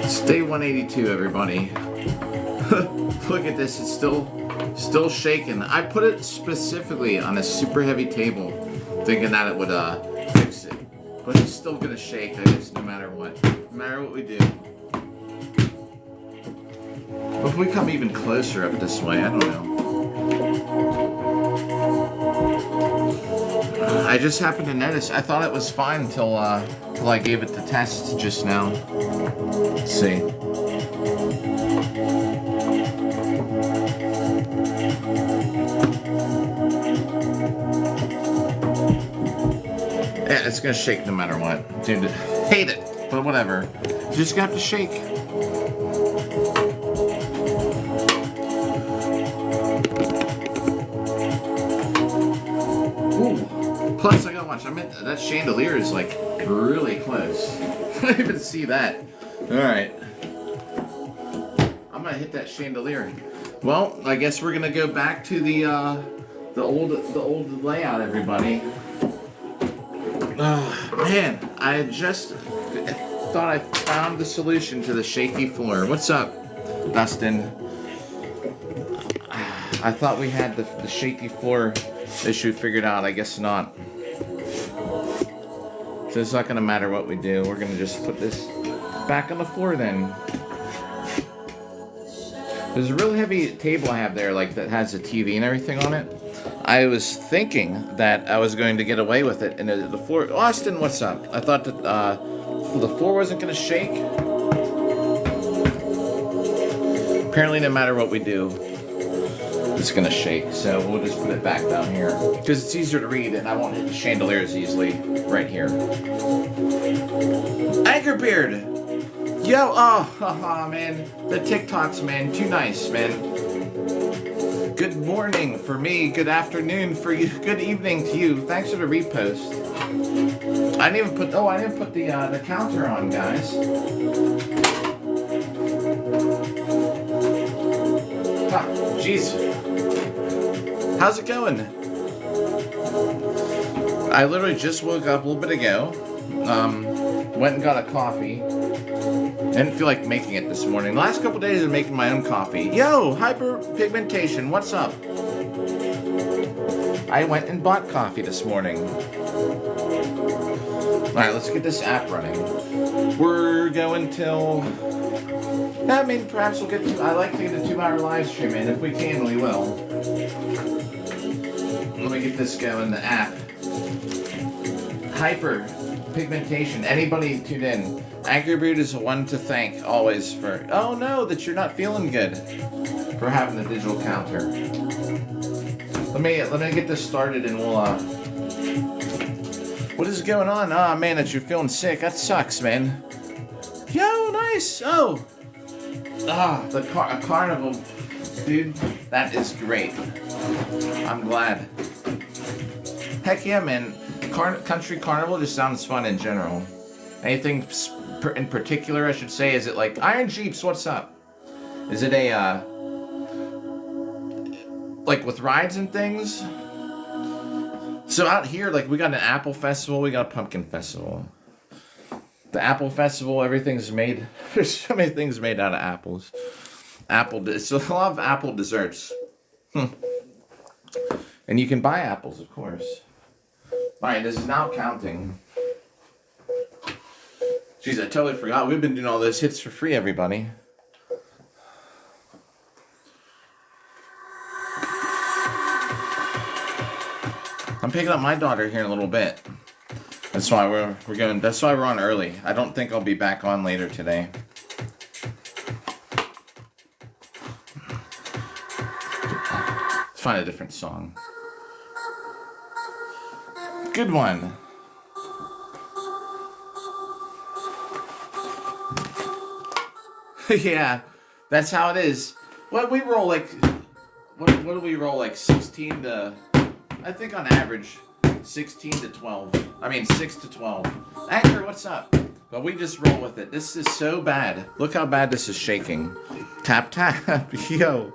It's day 182, everybody. Look at this, it's still shaking. I put it specifically on a super heavy table, thinking that it would fix it. But it's still gonna shake, I guess, no matter what. No matter what we do. But if we come even closer up this way, I don't know. I just happened to notice, I thought it was fine until I gave it the test just now. Let's see. Yeah, it's gonna shake no matter what. Dude, hate it, but whatever. You just got to shake. Ooh. Plus, I gotta watch. I mean, that chandelier is like really close. I didn't even see that. All right. I'm gonna hit that chandelier. Well, I guess we're gonna go back to the old layout, everybody. Oh, man, I just thought I found the solution to the shaky floor. What's up, Dustin? I thought we had the shaky floor issue figured out. I guess not. So it's not going to matter what we do. We're going to just put this back on the floor then. There's a really heavy table I have there, like that has a TV and everything on it. I was thinking that I was going to get away with it, and the floor. Austin, what's up? I thought that the floor wasn't going to shake. Apparently, no matter what we do, it's going to shake. So we'll just put it back down here because it's easier to read, and I won't hit the chandelier as easily right here. Anchorbeard, yo, oh, man, the TikToks, man, too nice, man. Good morning for me, good afternoon for you, good evening to you. Thanks for the repost. I didn't even put the counter on, guys. Jeez. How's it going? I literally just woke up a little bit ago. Went and got a coffee. Didn't feel like making it this morning. The last couple days I've been making my own coffee. Yo, hyperpigmentation, what's up? I went and bought coffee this morning. Alright, let's get this app running. We're going till... I mean, perhaps we'll get to... I like to get a 2-hour live stream in. If we can, we will. Let me get this going, the app. Hyperpigmentation. Anybody tune in? Anchorbeard is one to thank always for... Oh no, that you're not feeling good for having the digital counter. Let me get this started and we'll What is going on? Ah, man, that you're feeling sick. That sucks, man. Yo, nice. Oh. Ah, a carnival, dude. That is great. I'm glad. Heck yeah, man. Country carnival just sounds fun in general. Anything in particular, I should say? Is it like Iron Jeeps? What's up? Is it a like with rides and things? So out here, like we got an apple festival, we got a pumpkin festival. The apple festival, everything's made. There's so many things made out of apples. It's a lot of apple desserts. And you can buy apples, of course. All right, this is now counting. Jeez, I totally forgot. We've been doing all those hits for free, everybody. I'm picking up my daughter here in a little bit. That's why we're going. That's why we're on early. I don't think I'll be back on later today. Let's find a different song. Good one. Yeah, that's how it is. What we roll like, what do we roll like 16 to, I think on average, 16 to 12. I mean 6 to 12. Anchor, what's up? But we just roll with it. This is so bad. Look how bad this is shaking. Tap tap, yo.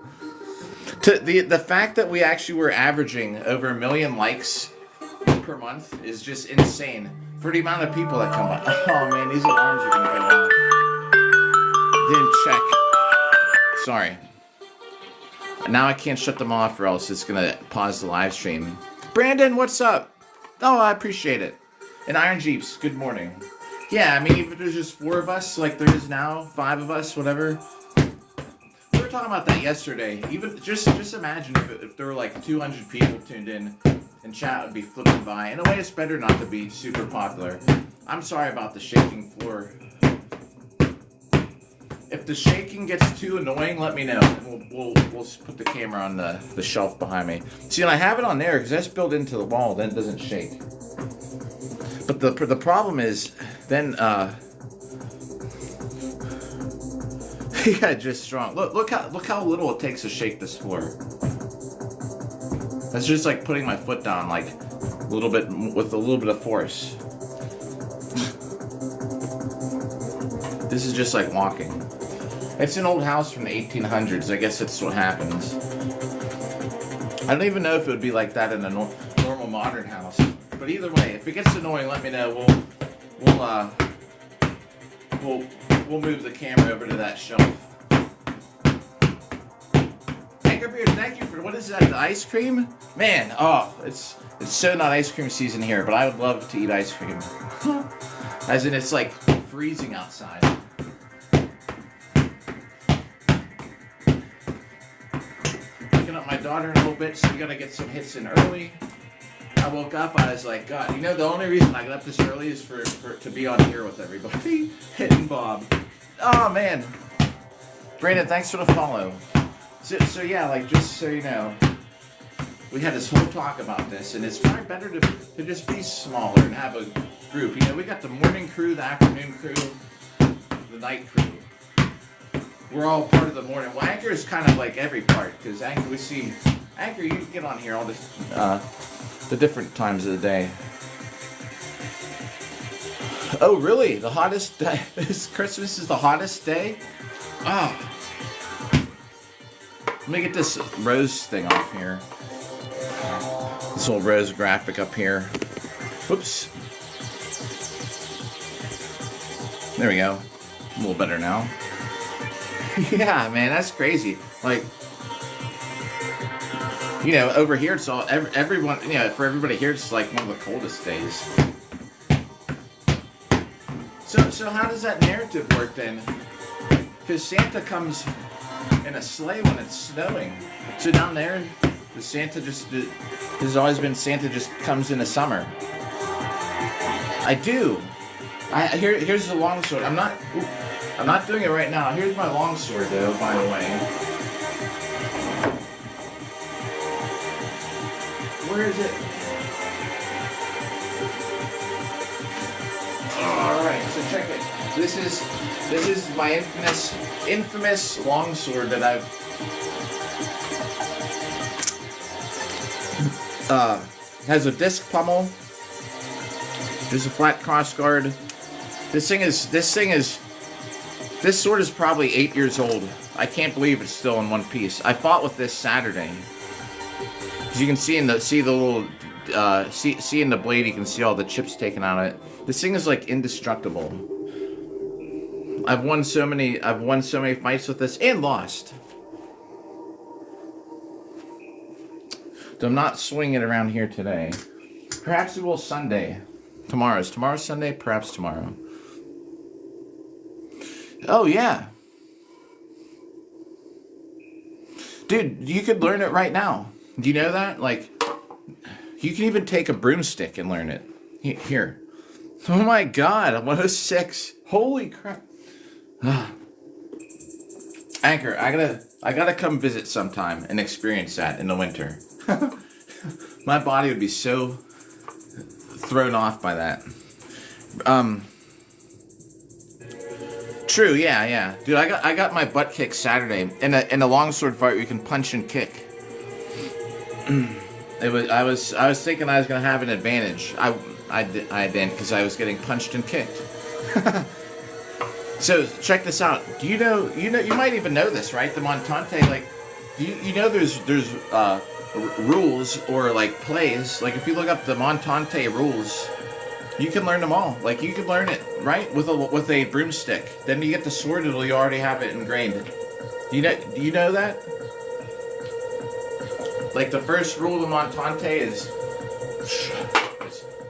The fact that we actually were averaging over 1 million likes per month is just insane for the amount of people that come by. Oh man, these alarms are gonna go off. check. Sorry. Now I can't shut them off or else it's gonna pause the live stream. Brandon, what's up? Oh, I appreciate it. And Iron Jeeps, good morning. Yeah, I mean, if there's just 4 of us, like there is now, 5 of us, whatever. We were talking about that yesterday. Even just imagine if there were like 200 people tuned in and chat would be flipping by. In a way, it's better not to be super popular. I'm sorry about the shaking floor. If the shaking gets too annoying, let me know. And we'll put the camera on the shelf behind me. See, and I have it on there because that's built into the wall. Then it doesn't shake. But the problem is, then yeah, just strong. Look how little it takes to shake this floor. That's just like putting my foot down, like a little bit with a little bit of force. This is just like walking. It's an old house from the 1800s. I guess that's what happens. I don't even know if it would be like that in a normal modern house. But either way, if it gets annoying, let me know. We'll move the camera over to that shelf. Anchorbeard, thank you for, what is that? The ice cream? Man, oh, it's so not ice cream season here, but I would love to eat ice cream. As in, it's like freezing outside. Picking up my daughter in a little bit, so we gotta get some hits in early. I woke up, I was like, God, you know, the only reason I got up this early is for to be on here with everybody. Hitting Bob. Oh, man. Brandon, thanks for the follow. So yeah, like, just so you know, we had this whole talk about this, and it's probably better to just be smaller and have a group. You know, we got the morning crew, the afternoon crew, the night crew. We're all part of the morning. Well, Anchor is kind of like every part, because Anchor, Anchor, you can get on here all the different times of the day. Oh, really? The hottest day? Christmas is the hottest day? Oh. Let me get this rose thing off here. This little rose graphic up here. Whoops. There we go. A little better now. Yeah, man, that's crazy. Like, you know, over here it's all everyone. You know, for everybody here it's like one of the coldest days. So how does that narrative work then? Because Santa comes in a sleigh when it's snowing. So down there, the Santa has always been Santa just comes in the summer. I do. Here's the longsword. I'm not doing it right now. Here's my longsword though, by the way. Where is it? Alright, so check it. This is my infamous longsword that I've has a disc pummel. There's a flat crossguard. This sword is probably 8 years old. I can't believe it's still in one piece. I fought with this Saturday. As you can see in the little see in the blade, you can see all the chips taken out of it. This thing is like indestructible. I've won so many fights with this and lost. So I'm not swinging it around here today. Perhaps it will Sunday. Tomorrow's Sunday, perhaps tomorrow. Oh yeah. Dude, you could learn it right now. Do you know that? Like, you can even take a broomstick and learn it. Here. Oh my God, I'm 106. Holy crap. Anchor, I gotta come visit sometime and experience that in the winter. My body would be so thrown off by that. True, yeah. Dude, I got my butt kicked Saturday in a longsword fight where you can punch and kick. I was thinking I was gonna have an advantage. I didn't because I was getting punched and kicked. So check this out. Do you know you might even know this, right? The Montante, like, you know there's rules or like plays. Like if you look up the Montante rules, You can learn them all. Like, you can learn it, right, with a broomstick. Then you get the sword, you already have it ingrained. Do you know that? Like, the first rule of Montante is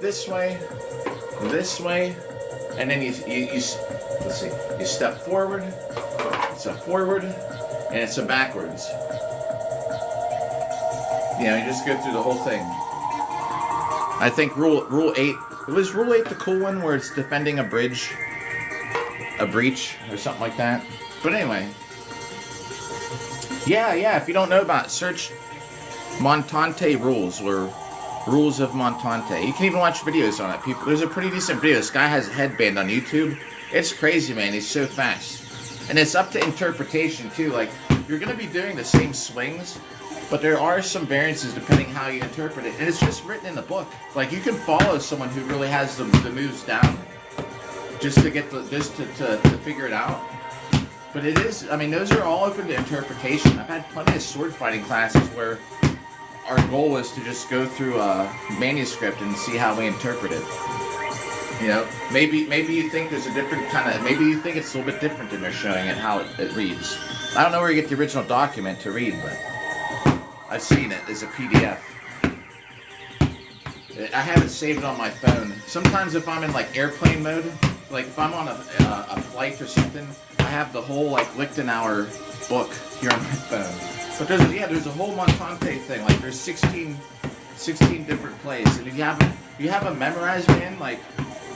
this way, and then you let's see, you step forward, it's a forward, and it's a backwards. You know, you just go through the whole thing. I think rule 8, was rule 8 the cool one where it's defending a breach, or something like that? But anyway. Yeah, if you don't know about it, search Montante rules, or rules of Montante. You can even watch videos on it. People, there's a pretty decent video. This guy has a headband on YouTube. It's crazy, man. He's so fast. And it's up to interpretation, too. Like, you're going to be doing the same swings, but there are some variances depending how you interpret it. And it's just written in the book. Like, you can follow someone who really has the moves down just to get to figure it out. But it is, I mean, those are all open to interpretation. I've had plenty of sword fighting classes where our goal is to just go through a manuscript and see how we interpret it. You know, maybe you think there's a different kind of, maybe you think it's a little bit different than they're showing it, how it reads. I don't know where you get the original document to read, but I've seen it as a PDF. I have it saved on my phone. Sometimes if I'm in like airplane mode, like if I'm on a flight or something, I have the whole like Lichtenauer book here on my phone. But there's a whole Montante thing. Like there's 16 different plays, and if you have them memorized, man, like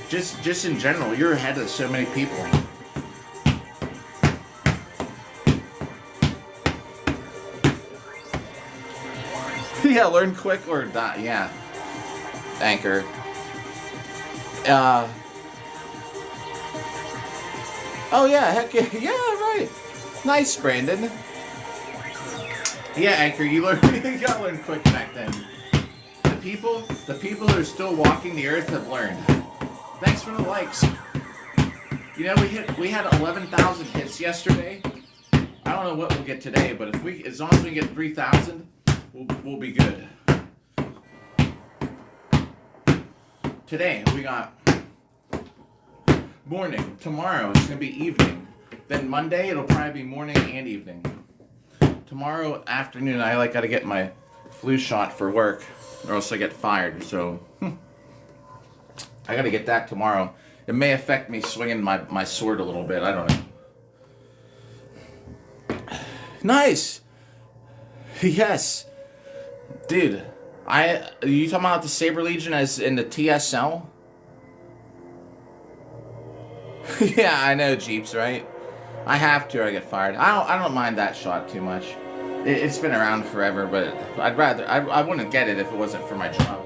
just in general, you're ahead of so many people. Yeah, learn quick or die. Yeah, Anchor. Oh yeah, heck yeah, yeah, right. Nice, Brandon. Yeah, Anchor, you gotta learn quick back then. The people that are still walking the earth have learned. Thanks for the likes. You know, we had 11,000 hits yesterday. I don't know what we'll get today, but as long as we get 3,000, we'll be good. Today we got morning. Tomorrow it's gonna be evening. Then Monday it'll probably be morning and evening. Tomorrow afternoon I gotta get my flu shot for work, or else I get fired. So I gotta get that tomorrow. It may affect me swinging my sword a little bit. I don't know. Nice. Yes, dude. You talking about the Saber Legion as in the TSL? Yeah, I know, Jeeps, right? I have to or I get fired. I don't mind that shot too much. It's been around forever, but I wouldn't get it if it wasn't for my job.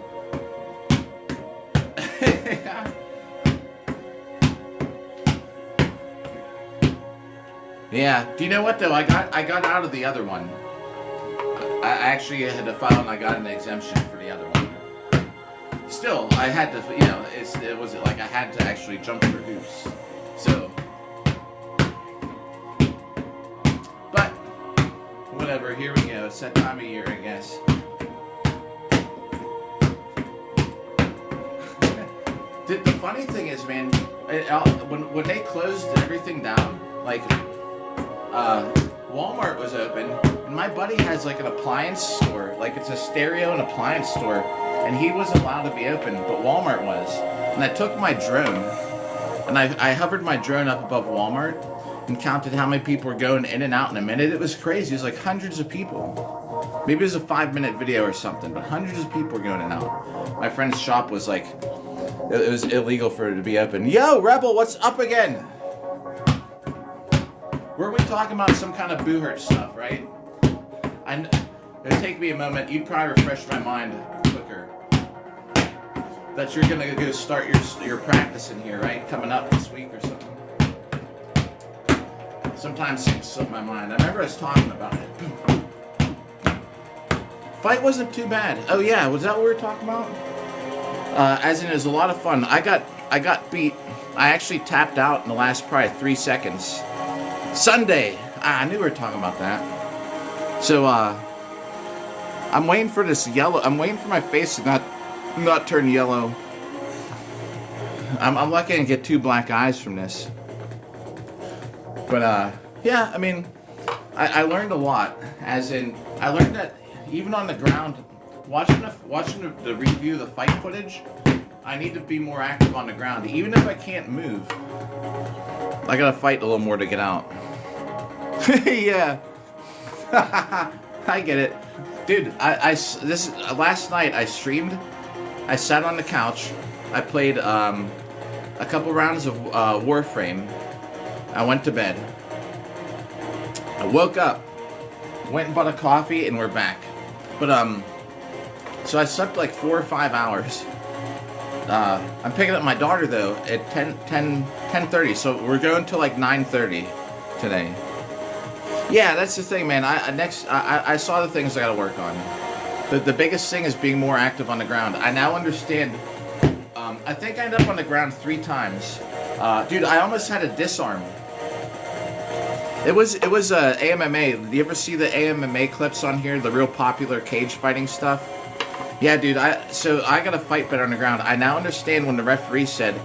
Yeah. Do you know what though? I got out of the other one. I actually had to file and I got an exemption for the other one. Still, I had to, you know, it was like I had to actually jump through hoops. So, but whatever. Here we go. It's that time of year, I guess. The funny thing is, man, when they closed everything down, like Walmart was open, and my buddy has like an appliance store, like it's a stereo and appliance store, and he wasn't allowed to be open, but Walmart was. And I took my drone, and I hovered my drone up above Walmart and counted how many people were going in and out in a minute. It was crazy. It was like hundreds of people. Maybe it was a 5-minute video or something, but hundreds of people were going in and out. My friend's shop was like, it was illegal for it to be open. Yo, Rebel, what's up again? Were we talking about some kind of boo-hurt stuff, right? It'll take me a moment. You'd probably refresh my mind quicker. That you're gonna go start your practice in here, right? Coming up this week or something. Sometimes things slip my mind. I remember us talking about it. Fight wasn't too bad. Oh yeah, was that what we were talking about? As in, it was a lot of fun. I got beat. I actually tapped out in the last probably 3 seconds. Sunday. I knew we were talking about that. So, I'm waiting for this yellow. I'm waiting for my face to not turn yellow. I'm lucky I didn't get 2 black eyes from this. But yeah, I mean, I learned a lot. As in, I learned that even on the ground, watching the review of the fight footage, I need to be more active on the ground. Even if I can't move, I gotta fight a little more to get out. Yeah. I get it. Dude, last night I streamed. I sat on the couch. I played a couple rounds of Warframe. I went to bed. I woke up, went and bought a coffee, and we're back. But so I slept like 4 or 5 hours. I'm picking up my daughter though at 10:30, so we're going till like 9:30 today. Yeah, that's the thing, man. I saw the things I gotta work on. The biggest thing is being more active on the ground. I now understand. I think I ended up on the ground 3 times. Dude, I almost had a disarm. It was AMMA. Do you ever see the AMMA clips on here? The real popular cage fighting stuff? Yeah, dude, so I gotta fight better on the ground. I now understand when the referee said,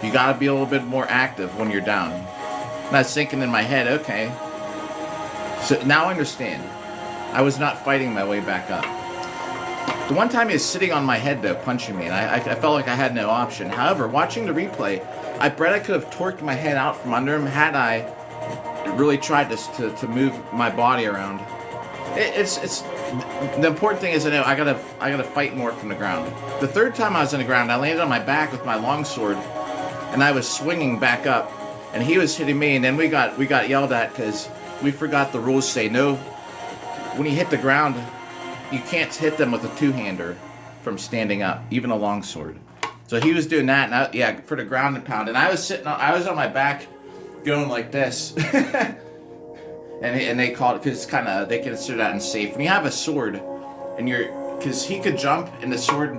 you gotta be a little bit more active when you're down. And I was thinking in my head, okay. So now I understand. I was not fighting my way back up. The one time he was sitting on my head, though, punching me, and I felt like I had no option. However, watching the replay, I bet I could have torqued my head out from under him had I really tried to move my body around. It's the important thing is, I know I gotta fight more from the ground. The 3rd time I was on the ground, I landed on my back with my longsword, and I was swinging back up, and he was hitting me, and then we got yelled at because we forgot the rules say no. When you hit the ground, you can't hit them with a 2-hander from standing up, even a longsword. So he was doing that, and for the ground and pound, and I was on my back, going like this. And they call it, because it's they consider that unsafe. When you have a sword, and because he could jump and the sword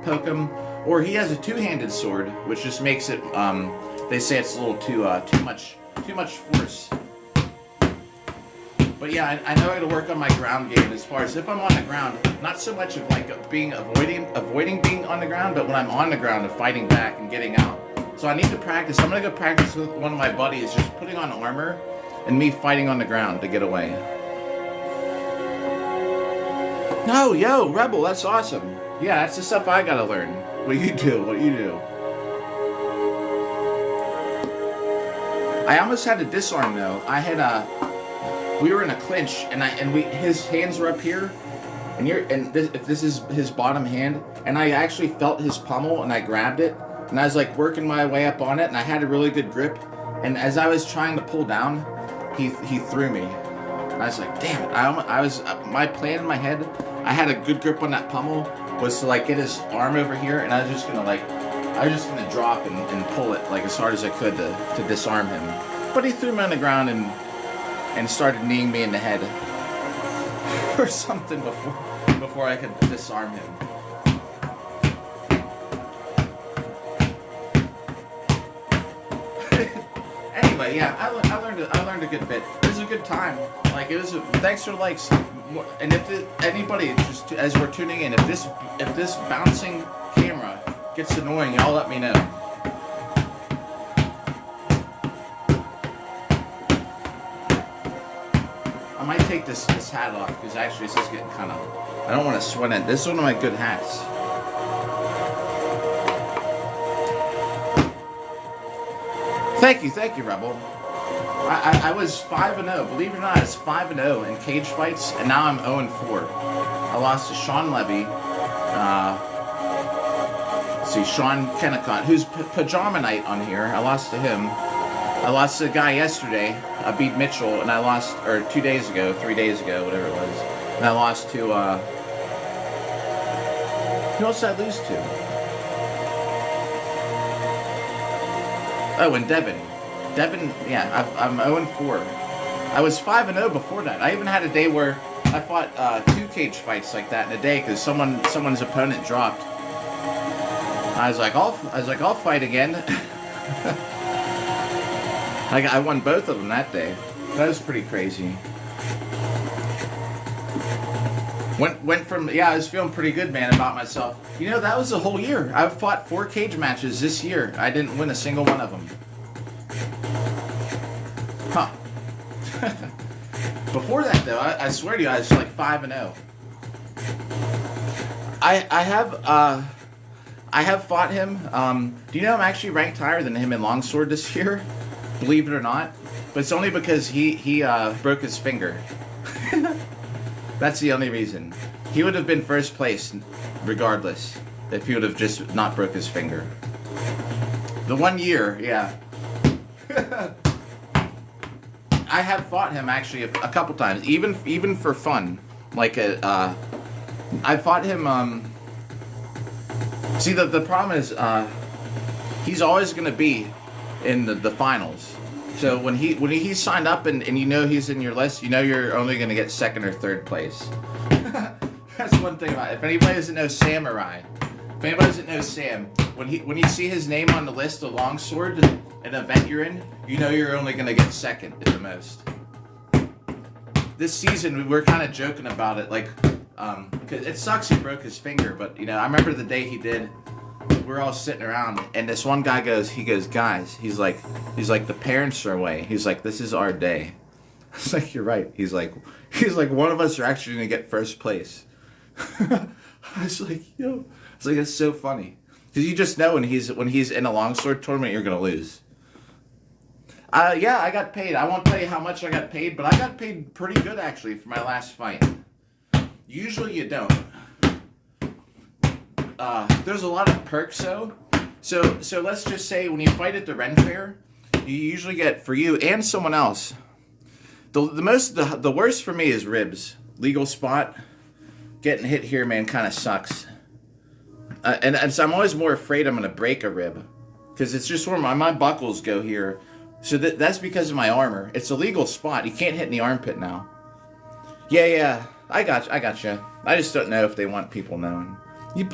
poke him, or he has a 2-handed sword, which just makes it, they say it's a little too much force. But yeah, I know I gotta work on my ground game as far as if I'm on the ground, not so much of like avoiding being on the ground, but when I'm on the ground, of fighting back and getting out. So I need to practice. I'm gonna go practice with one of my buddies, just putting on armor and me fighting on the ground to get away. No, yo, Rebel, that's awesome. Yeah, that's the stuff I gotta learn. What you do. I almost had to disarm though. We were in a clinch, and his hands were up here, if this is his bottom hand, and I actually felt his pummel, and I grabbed it, and I was like working my way up on it, and I had a really good grip, and as I was trying to pull down, he threw me. And I was like, damn it! My plan in my head, I had a good grip on that pummel, was to like get his arm over here, and I was just gonna drop and pull it like as hard as I could to disarm him. But he threw me on the ground and started kneeing me in the head or something before I could disarm him. Anyway, yeah, I learned a good bit. It was a good time. Like thanks for the likes. And if anybody just as we're tuning in, if this bouncing camera gets annoying, y'all let me know. I might take this hat off because actually this is getting kind of. I don't want to sweat in. This is one of my good hats. Thank you, Rebel. I was 5-0. Believe it or not, I was 5-0 in cage fights, and now I'm 0-4. I lost to Sean Levy. Sean Kennicott, who's Pajama Night on here. I lost to him. I lost to a guy yesterday. I beat Mitchell, and I lost, or 3 days ago, whatever it was. And I lost to, who else did I lose to? Oh, and Devin. Yeah, I'm 0-4. I was 5-0 before that. I even had a day where I fought 2 cage fights like that in a day because someone's opponent dropped. I was like, I'll fight again. I won both of them that day. That was pretty crazy. Went from, yeah, I was feeling pretty good, man, about myself. You know, that was a whole year. I've fought 4 cage matches this year. I didn't win a single one of them. Huh. Before that, though, I swear to you, I was like 5-0. I have fought him. Do you know I'm actually ranked higher than him in longsword this year? Believe it or not. But it's only because he broke his finger. That's the only reason. He would have been first place regardless if he would have just not broke his finger. The 1 year, yeah. I have fought him actually a couple times, even for fun. Like I fought him. See, the problem is he's always gonna be in the finals. So when he signed up and you know he's in your list, you know you're only gonna get 2nd or 3rd place. That's one thing about it. If anybody doesn't know Samurai, if anybody doesn't know Sam, when you see his name on the list of longsword, an event you're in, you know you're only gonna get 2nd at the most. This season we were kind of joking about it, like, because it sucks he broke his finger, but you know I remember the day he did. We're all sitting around, and this one guy goes, guys, he's like, the parents are away. He's like, this is our day. I was like, you're right. He's like, one of us are actually gonna get 1st place. I was like, yo, it's like, it's so funny because you just know when he's in a longsword tournament, you're gonna lose. Yeah, I got paid. I won't tell you how much I got paid, but I got paid pretty good actually for my last fight. Usually you don't. There's a lot of perks though. So let's just say when you fight at the Ren Fair, you usually get, for you and someone else, the worst for me is ribs. Legal spot. Getting hit here, man, kind of sucks. And so I'm always more afraid I'm going to break a rib. Because it's just where my buckles go here. So that's because of my armor. It's a legal spot. You can't hit in the armpit now. Yeah. I got you. I just don't know if they want people knowing.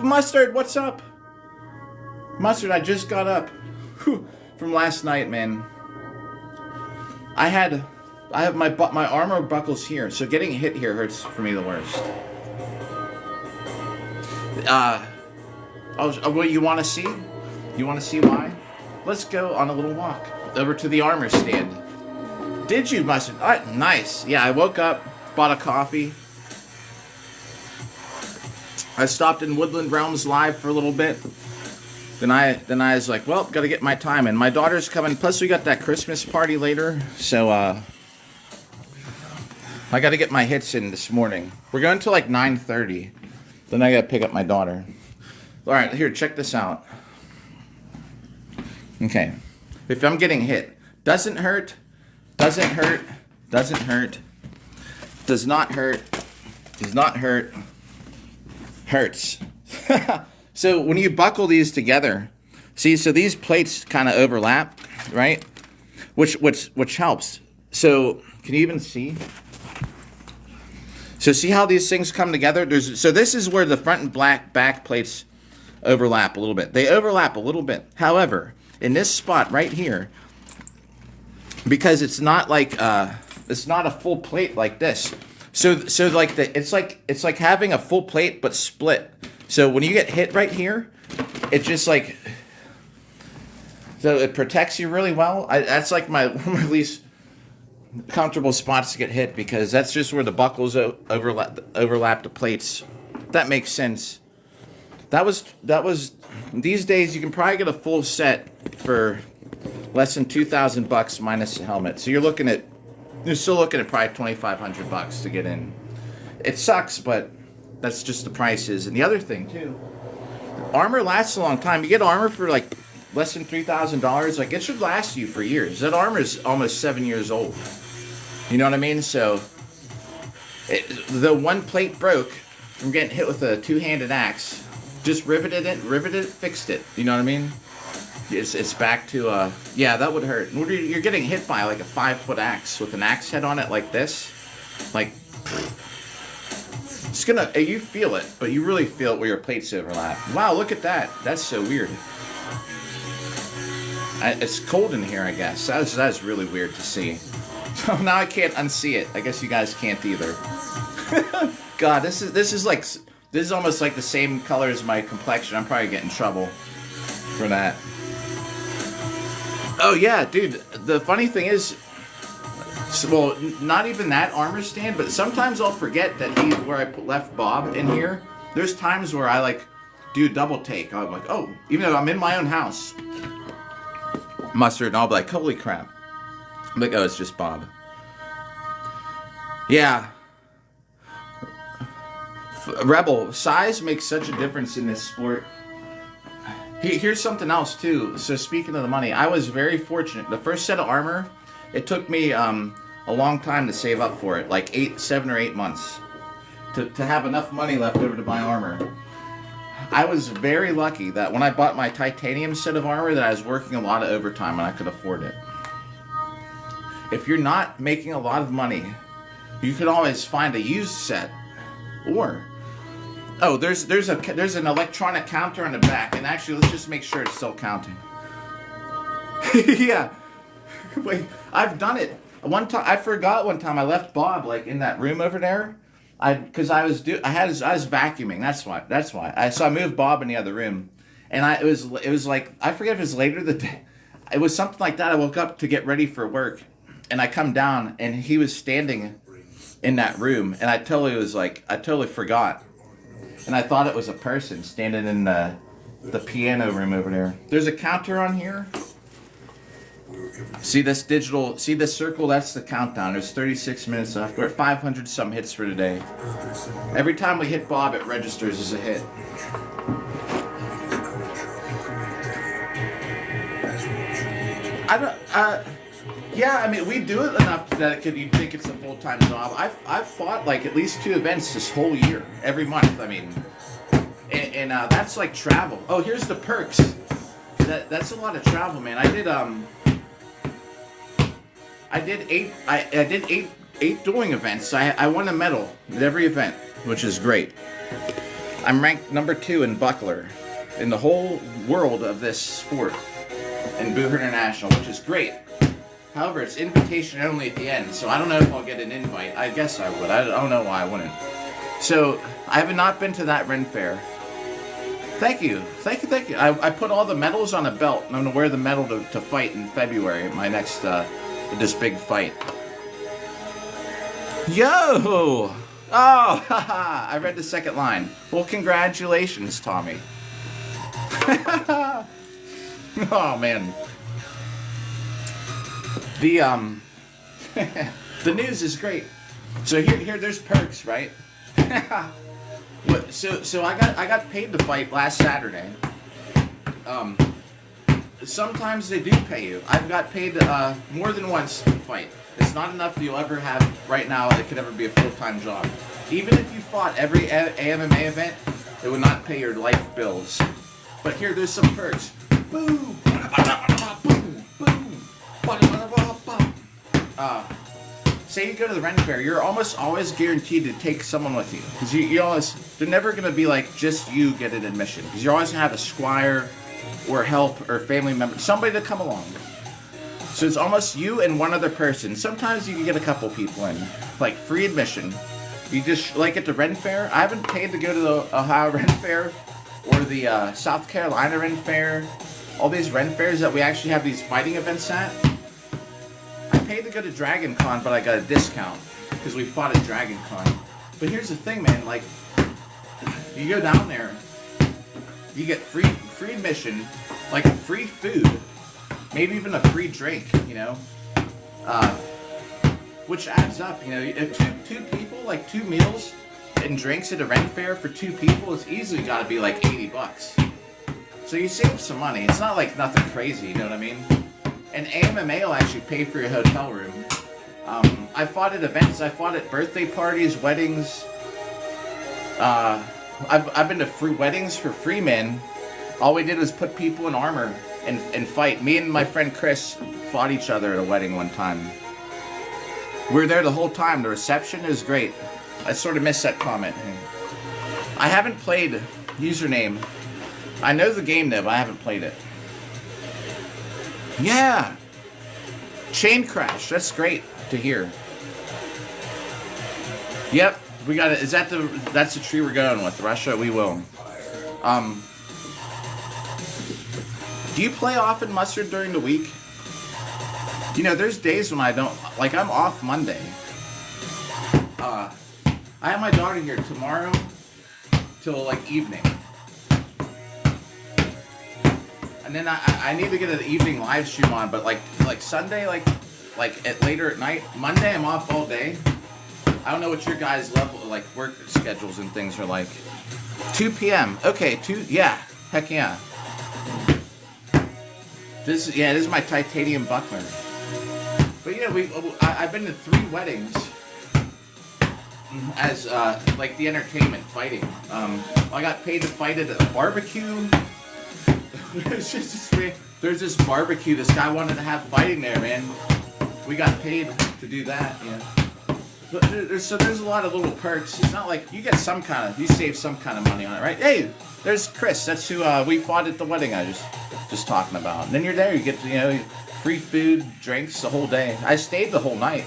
Mustard, what's up? Mustard, I just got up from last night, man. I have my armor buckles here, so getting hit here hurts for me the worst. What you want to see? You want to see why? Let's go on a little walk over to the armor stand. Did you, Mustard? Nice. Yeah, I woke up, bought a coffee. I stopped in Woodland Realms Live for a little bit. Then I was like, well, gotta get my time in. My daughter's coming. Plus, we got that Christmas party later. So, I gotta get my hits in this morning. We're going to like 9:30. Then I gotta pick up my daughter. All right, here, check this out. Okay. If I'm getting hit, doesn't hurt, doesn't hurt, doesn't hurt, does not hurt, does not hurt, hurts. So when you buckle these together, see, so these plates kind of overlap, right? Which helps. So can you even see? So see how these things come together? So this is where the front and back plates overlap a little bit. They overlap a little bit. However, in this spot right here, because it's not like it's not a full plate like this. So like it's like having a full plate but split. So when you get hit right here, it just like, so it protects you really well. That's like one of my least comfortable spots to get hit because that's just where the buckles overlap the plates. That makes sense. That was these days you can probably get a full set for less than $2,000 minus the helmet. So you're still looking at probably $2,500 to get in. It sucks, but that's just the prices. And the other thing too, armor lasts a long time. You get armor for like less than $3,000. Like it should last you for years. That armor is almost 7 years old. You know what I mean? So the one plate broke from getting hit with a two-handed axe. Just riveted it, fixed it. You know what I mean? It's back to yeah, that would hurt. You're getting hit by like a 5-foot axe with an axe head on it like this, like. It's gonna, you feel it, but you really feel it where your plates overlap. Wow, look at that. That's so weird. It's cold in here, I guess. That's really weird to see. So now I can't unsee it. I guess you guys can't either. God, this is almost like the same color as my complexion. I'm probably getting in trouble for that. Oh yeah, dude. The funny thing is, well, not even that armor stand, but sometimes I'll forget that where I left Bob in here. There's times where I like do a double take. I'm like, oh, even though I'm in my own house, mustard, and I'll be like, holy crap. I'm like, oh, it's just Bob. Yeah. Rebel, size makes such a difference in this sport. Here's something else too. So speaking of the money, I was very fortunate. The first set of armor, it took me a long time to save up for it, like 7 or 8 months, to have enough money left over to buy armor. I was very lucky that when I bought my titanium set of armor, that I was working a lot of overtime and I could afford it. If you're not making a lot of money, you can always find a used set, or there's an electronic counter on the back, and actually let's just make sure it's still counting. Yeah, wait, I've done it. One time I forgot. One time I left Bob like in that room over there. I was vacuuming. That's why. So I moved Bob in the other room, and it was like, I forget if it was later the day. It was something like that. I woke up to get ready for work, and I come down, and he was standing in that room, and I totally forgot, and I thought it was a person standing in the piano room over there. There's a counter on here. See this circle? That's the countdown. There's 36 minutes left. We're at 500 some hits for today. Every time we hit Bob, it registers as a hit. Yeah, I mean, we do it enough that you'd think it's a full-time job. I've fought like at least 2 events this whole year, every month. I mean, and that's like travel. Oh, here's the perks. That's a lot of travel, man. I did eight dueling events. I won a medal at every event, which is great. I'm ranked number 2 in buckler in the whole world of this sport in Booher International, which is great. However, it's invitation only at the end, so I don't know if I'll get an invite. I guess I would. I don't know why I wouldn't. So, I have not been to that Ren Fair. Thank you. I put all the medals on a belt, and I'm going to wear the medal to fight in February at my next, this big fight. Yo! Oh, haha! I read the second line. Well, congratulations, Tommy. Oh, man. The news is great. So here there's perks, right? So I got paid to fight last Saturday. Sometimes they do pay you. I've got paid more than once to fight. It's not enough that you'll ever have right now that could ever be a full-time job. Even if you fought every AMMA event, it would not pay your life bills. But here, there's some perks. Boom! Boom! Boom! Say you go to the Ren Fair, you're almost always guaranteed to take someone with you. Because you always, they're never going to be like, just you get an admission. Because you're always going to have a squire, or help, or family member, somebody to come along. So it's almost you and one other person. Sometimes you can get a couple people in. Like, free admission. You just, like at the Ren Fair, I haven't paid to go to the Ohio Ren Fair, or the South Carolina Ren Fair. All these Ren Fairs that we actually have these fighting events at. I paid to go to Dragon Con, but I got a discount because we fought at Dragon Con. But here's the thing, man. Like, you go down there, you get free admission, like free food, maybe even a free drink. You know, which adds up. You know, if two people, like 2 meals and drinks at a Ren Fair for 2 people, it's easily got to be like $80. So you save some money. It's not like nothing crazy. You know what I mean? And AMMA will actually pay for your hotel room. I fought at events. I fought at birthday parties, weddings. I've been to free weddings for free men. All we did was put people in armor and fight. Me and my friend Chris fought each other at a wedding one time. We were there the whole time. The reception is great. I sort of missed that comment. I haven't played Username. I know the game though, but I haven't played it. Yeah! Chain Crash, that's great to hear. Yep, We got it. Is that that's the tree we're going with? Russia, we will. Do you play often, Mustard, during the week? You know, there's days when I don't. Like, I'm off Monday. I have my daughter here tomorrow till like evening. And then I need to get an evening live stream on, but like Sunday, like at later at night. Monday I'm off all day. I don't know what your guys' level, like work schedules and things are like. 2 p.m. Okay, 2. Yeah, heck yeah. This is my titanium buckler. But yeah, I've been to 3 weddings as like the entertainment fighting. I got paid to fight at a barbecue. It's just there's this barbecue. This guy wanted to have fighting there, man. We got paid to do that. Yeah. But there's a lot of little perks. It's not like you save some kind of money on it, right? Hey, there's Chris. That's who we fought at the wedding I just talking about. And then you're there. You get free food, drinks the whole day. I stayed the whole night,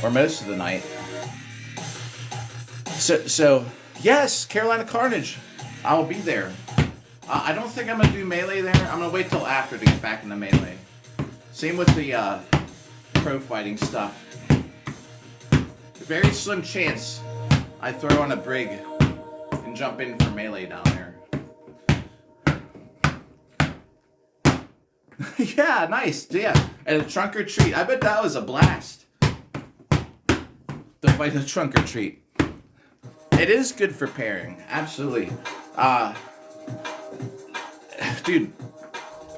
or most of the night. So yes, Carolina Carnage. I'll be there. I don't think I'm going to do Melee there. I'm going to wait till after to get back into Melee. Same with the pro fighting stuff. Very slim chance I throw on a brig and jump in for Melee down there. Yeah, nice. Yeah, and a trunk or treat. I bet that was a blast. To fight a trunk or treat. It is good for pairing. Absolutely. Dude,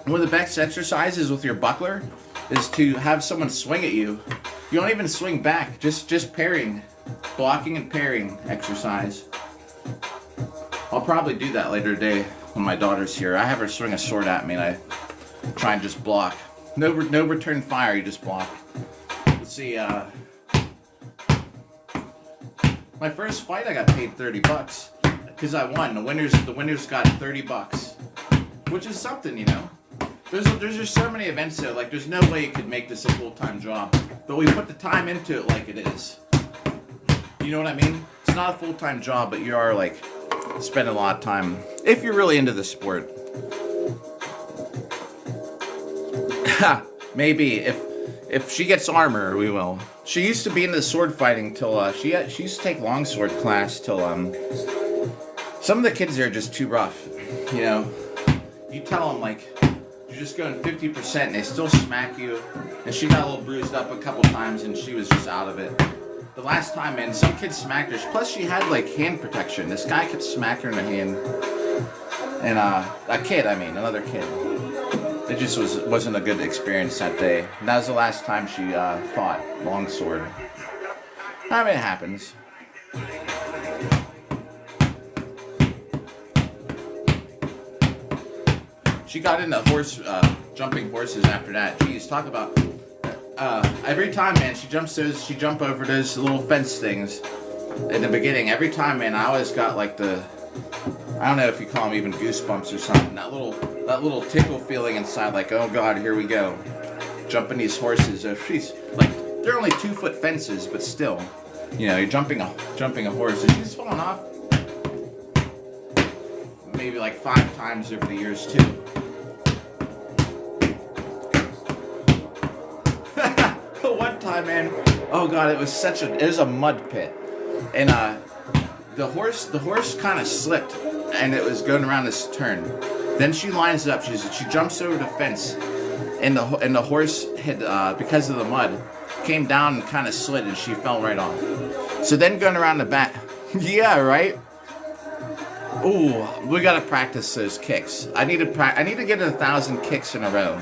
one of the best exercises with your buckler is to have someone swing at you. You don't even swing back, just parrying. Blocking and parrying exercise. I'll probably do that later today when my daughter's here. I have her swing a sword at me and I try and just block. No return fire, you just block. Let's see, my first fight I got paid $30 because I won. The winners got $30. Which is something, you know. There's just so many events there. Like, there's no way you could make this a full-time job. But we put the time into it like it is. You know what I mean? It's not a full-time job, but you are, like, spending a lot of time. If you're really into the sport. Maybe. If she gets armor, we will. She used to be into sword fighting till, she used to take longsword class till, some of the kids there are just too rough, you know. You tell them, like, you're just going 50% and they still smack you. And she got a little bruised up a couple times and she was just out of it. The last time, man, some kid smacked her. Plus, she had, like, hand protection. This guy kept smacking her in the hand. And, another kid. It just wasn't a good experience that day. And that was the last time she fought longsword. I mean, it happens. She got into jumping horses after that. Jeez, talk about every time, man. She jump over those little fence things in the beginning. Every time, man, I always got like I don't know if you call them even goosebumps or something. That little tickle feeling inside, like, oh god, here we go, jumping these horses. She's like, they're only 2-foot fences, but still, you know, you're jumping a horse, and she's fallen off maybe like 5 times over the years too. One time, man, oh god, it was a mud pit, and the horse kind of slipped, and it was going around this turn. Then she lines it up. She jumps over the fence, and the horse had because of the mud came down and kind of slid, and she fell right off. So then going around the back, yeah, right. Ooh, we gotta practice those kicks. I need to get 1,000 kicks in a row.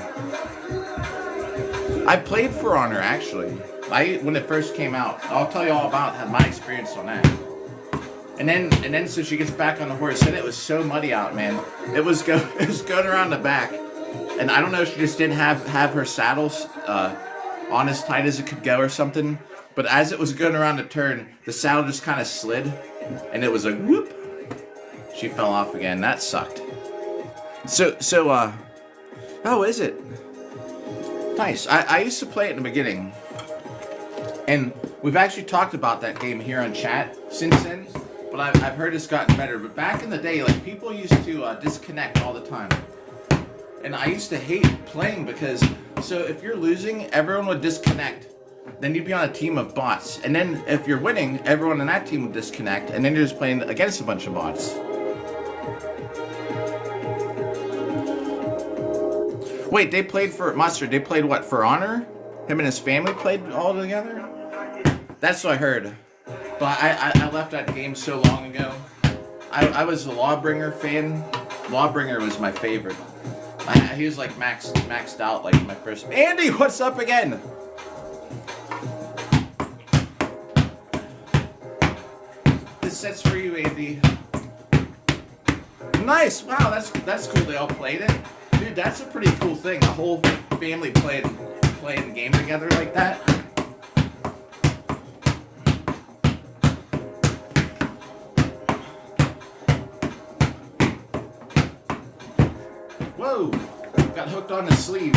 I played For Honor, actually. When it first came out. I'll tell you all about my experience on that. And then so she gets back on the horse, and it was so muddy out, man. It was going around the back, and I don't know if she just didn't have her saddles on as tight as it could go or something. But as it was going around the turn, the saddle just kind of slid, and it was like whoop. She fell off again. That sucked. Oh, is it? Nice. I used to play it in the beginning. And we've actually talked about that game here on chat since then, but I've heard it's gotten better. But back in the day, like, people used to disconnect all the time. And I used to hate playing because, so if you're losing, everyone would disconnect. Then you'd be on a team of bots. And then if you're winning, everyone on that team would disconnect. And then you're just playing against a bunch of bots. Wait, they played for Mustard. They played what, for Honor? Him and his family played all together? That's what I heard. But I left that game so long ago. I was a Lawbringer fan. Lawbringer was my favorite. He was like maxed out, like my first. Andy, what's up again? This set's for you, Andy. Nice. Wow, that's cool. They all played it, dude. That's a pretty cool thing. The whole family playing the game together like that. Whoa! Got hooked on the sleeve.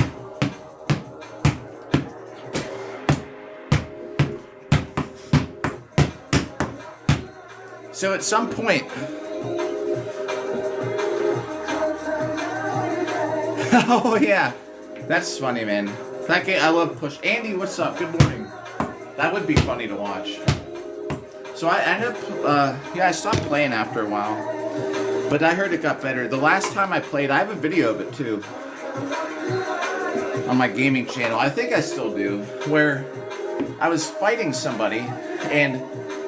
So at some point, oh yeah, that's funny, man. That game, I love Push. Andy, what's up? Good morning. That would be funny to watch. So I ended up, I stopped playing after a while, but I heard it got better. The last time I played, I have a video of it too, on my gaming channel. I think I still do, where I was fighting somebody and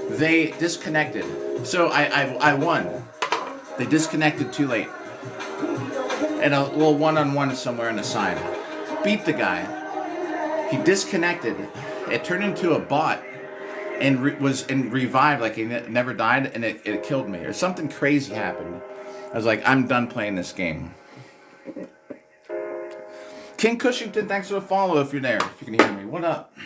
they disconnected. So I won. They disconnected too late. And a little one-on-one somewhere on the side. Beat the guy. He disconnected. It turned into a bot and revived, like he never died, and it killed me. Or something crazy happened. I was like, I'm done playing this game. King Cushington, thanks for the follow if you're there, if you can hear me. What up?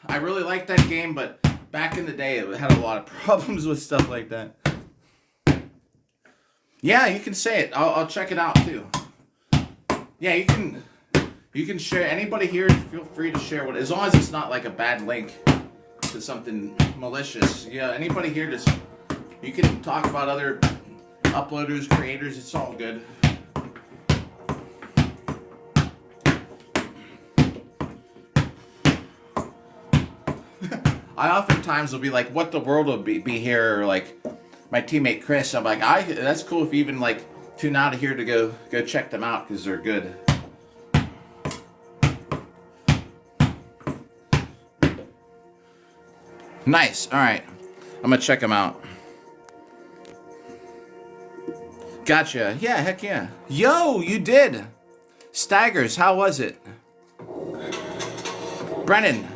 I really like that game, but back in the day, it had a lot of problems with stuff like that. Yeah, you can say it. I'll check it out too. Yeah, you can share. Anybody here, feel free to share what, as long as it's not like a bad link to something malicious. Yeah, anybody here, just you can talk about other uploaders, creators. It's all good. I oftentimes will be like, what the world will be here, or like my teammate Chris. I'm like, that's cool if you even like tune out of here to go check them out because they're good. Nice. All right, I'm gonna check them out. Gotcha. Yeah, heck yeah. Yo, you did. Staggers, how was it? Brennan,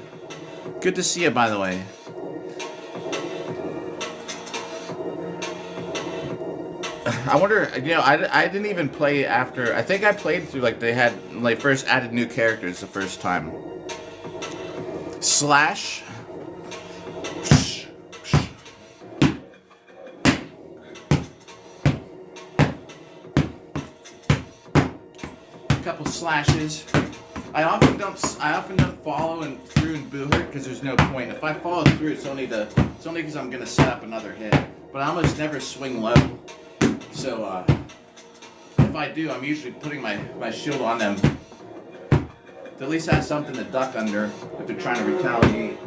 good to see you, by the way. I wonder, you know, I didn't even play after. I think I played through, like, they had, like, first added new characters the first time. Slash. A couple slashes. I often don't follow and through and boo her because there's no point. If I follow through, it's only because I'm gonna set up another hit. But I almost never swing low. So if I do, I'm usually putting my shield on them to at least have something to duck under if they're trying to retaliate,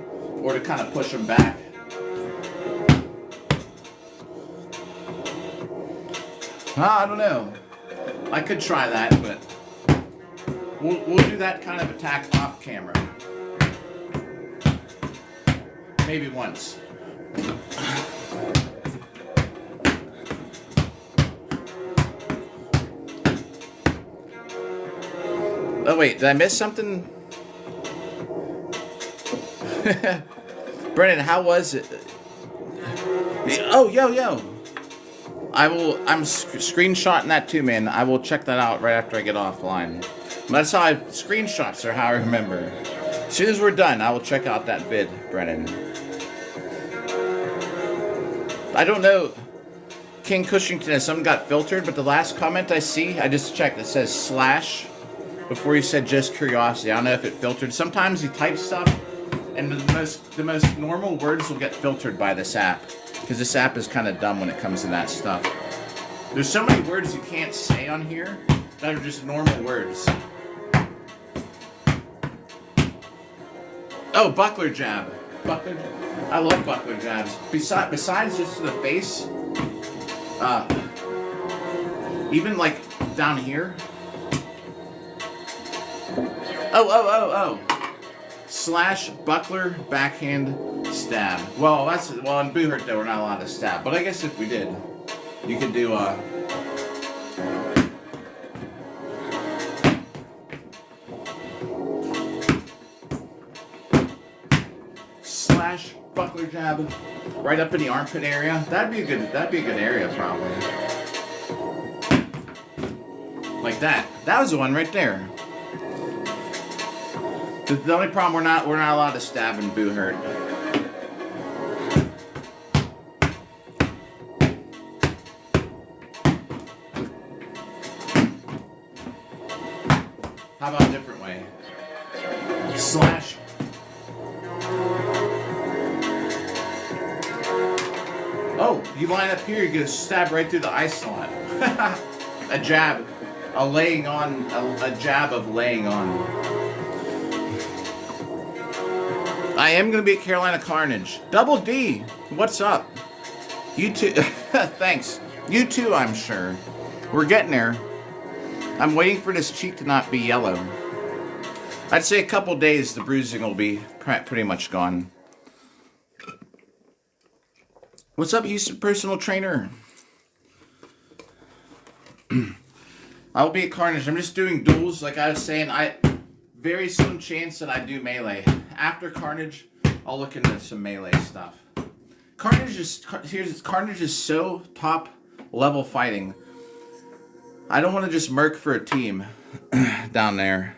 or to kind of push them back. I don't know. I could try that, but we'll do that kind of attack off camera. Maybe once. Oh wait, did I miss something? Brennan, how was it? Oh, yo. I'm screenshotting that too, man. I will check that out right after I get offline. That's how screenshots are how I remember. As soon as we're done, I will check out that vid, Brennan. I don't know, King Cushington, if something got filtered, but the last comment I see, I just checked, it says slash before you said just curiosity. I don't know if it filtered. Sometimes you type stuff, and the most normal words will get filtered by this app, because this app is kind of dumb when it comes to that stuff. There's so many words you can't say on here that are just normal words. Oh, buckler jab. Buckler jab. I love buckler jabs. Besides just to the face, even like down here. Oh. Slash buckler backhand stab. Well, in Boo Hurt though we're not allowed to stab. But I guess if we did, you could do slash buckler jab right up in the armpit area. That'd be a good area probably. Like that. That was the one right there. The only problem, we're not allowed to stab in Boo Hurt. How about a different way? Slash. Oh, you line up here, you get a stab right through the eye slot. A jab. A jab of laying on. I am going to be at Carolina Carnage. Double D, what's up? You too. Thanks. You too, I'm sure. We're getting there. I'm waiting for this cheek to not be yellow. I'd say a couple days the bruising will be pretty much gone. What's up, Houston personal trainer? I'll be at Carnage. I'm just doing duels, like I was saying. Very slim chance that I do melee. After Carnage, I'll look into some melee stuff. Carnage is so top level fighting. I don't want to just merc for a team down there.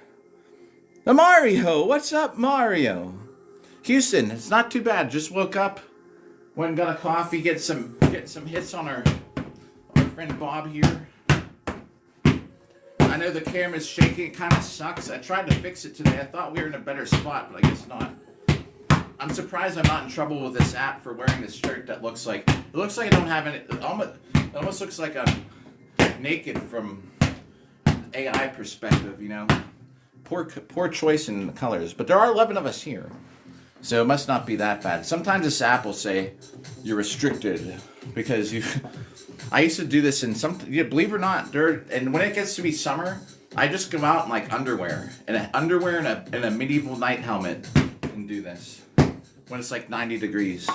The Mario, what's up, Mario? Houston, it's not too bad. Just woke up, went and got a coffee, get some hits on our friend Bob here. I know the camera's shaking, it kind of sucks. I tried to fix it today. I thought we were in a better spot, but I guess not. I'm surprised I'm not in trouble with this app for wearing this shirt that looks like I don't have any. It almost looks like I'm naked from AI perspective, you know. Poor choice in the colors, but there are 11 of us here, so it must not be that bad. Sometimes this app will say you're restricted because you. I used to do this in believe it or not, and when it gets to be summer, I just go out in like underwear and a medieval knight helmet and do this when it's like 90 degrees.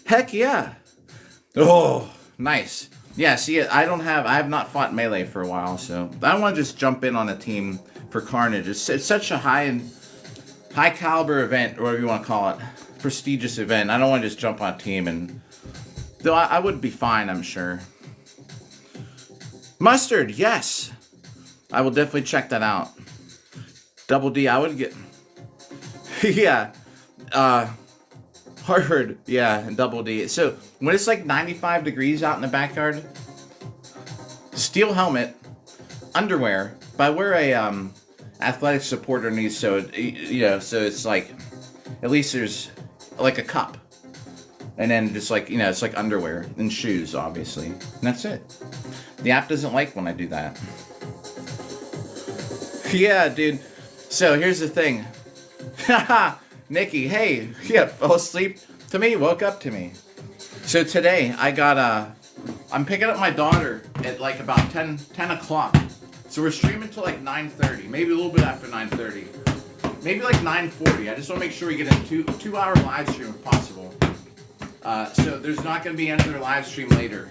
Heck yeah! Oh, nice. Yeah, see, I have not fought melee for a while, so I want to just jump in on a team for Carnage. It's such a high caliber event, or whatever you want to call it, prestigious event. I don't want to just jump on a team and. Though I would be fine, I'm sure. Mustard, yes. I will definitely check that out. Double D, I would get... yeah. Harvard, yeah, and Double D. So, when it's like 95 degrees out in the backyard, steel helmet, underwear, but I wear a athletic support underneath, so, so it's like, at least there's like a cup. And then just like, it's like underwear and shoes, obviously. And that's it. The app doesn't like when I do that. Yeah, dude. So here's the thing. Haha, Nikki, hey, yeah, fell asleep to me, woke up to me. So today I'm picking up my daughter at like about 10 o'clock. So we're streaming till like 9:30, maybe a little bit after 9:30. Maybe like 9:40. I just want to make sure we get a 2-hour live stream if possible. So there's not going to be another live stream later.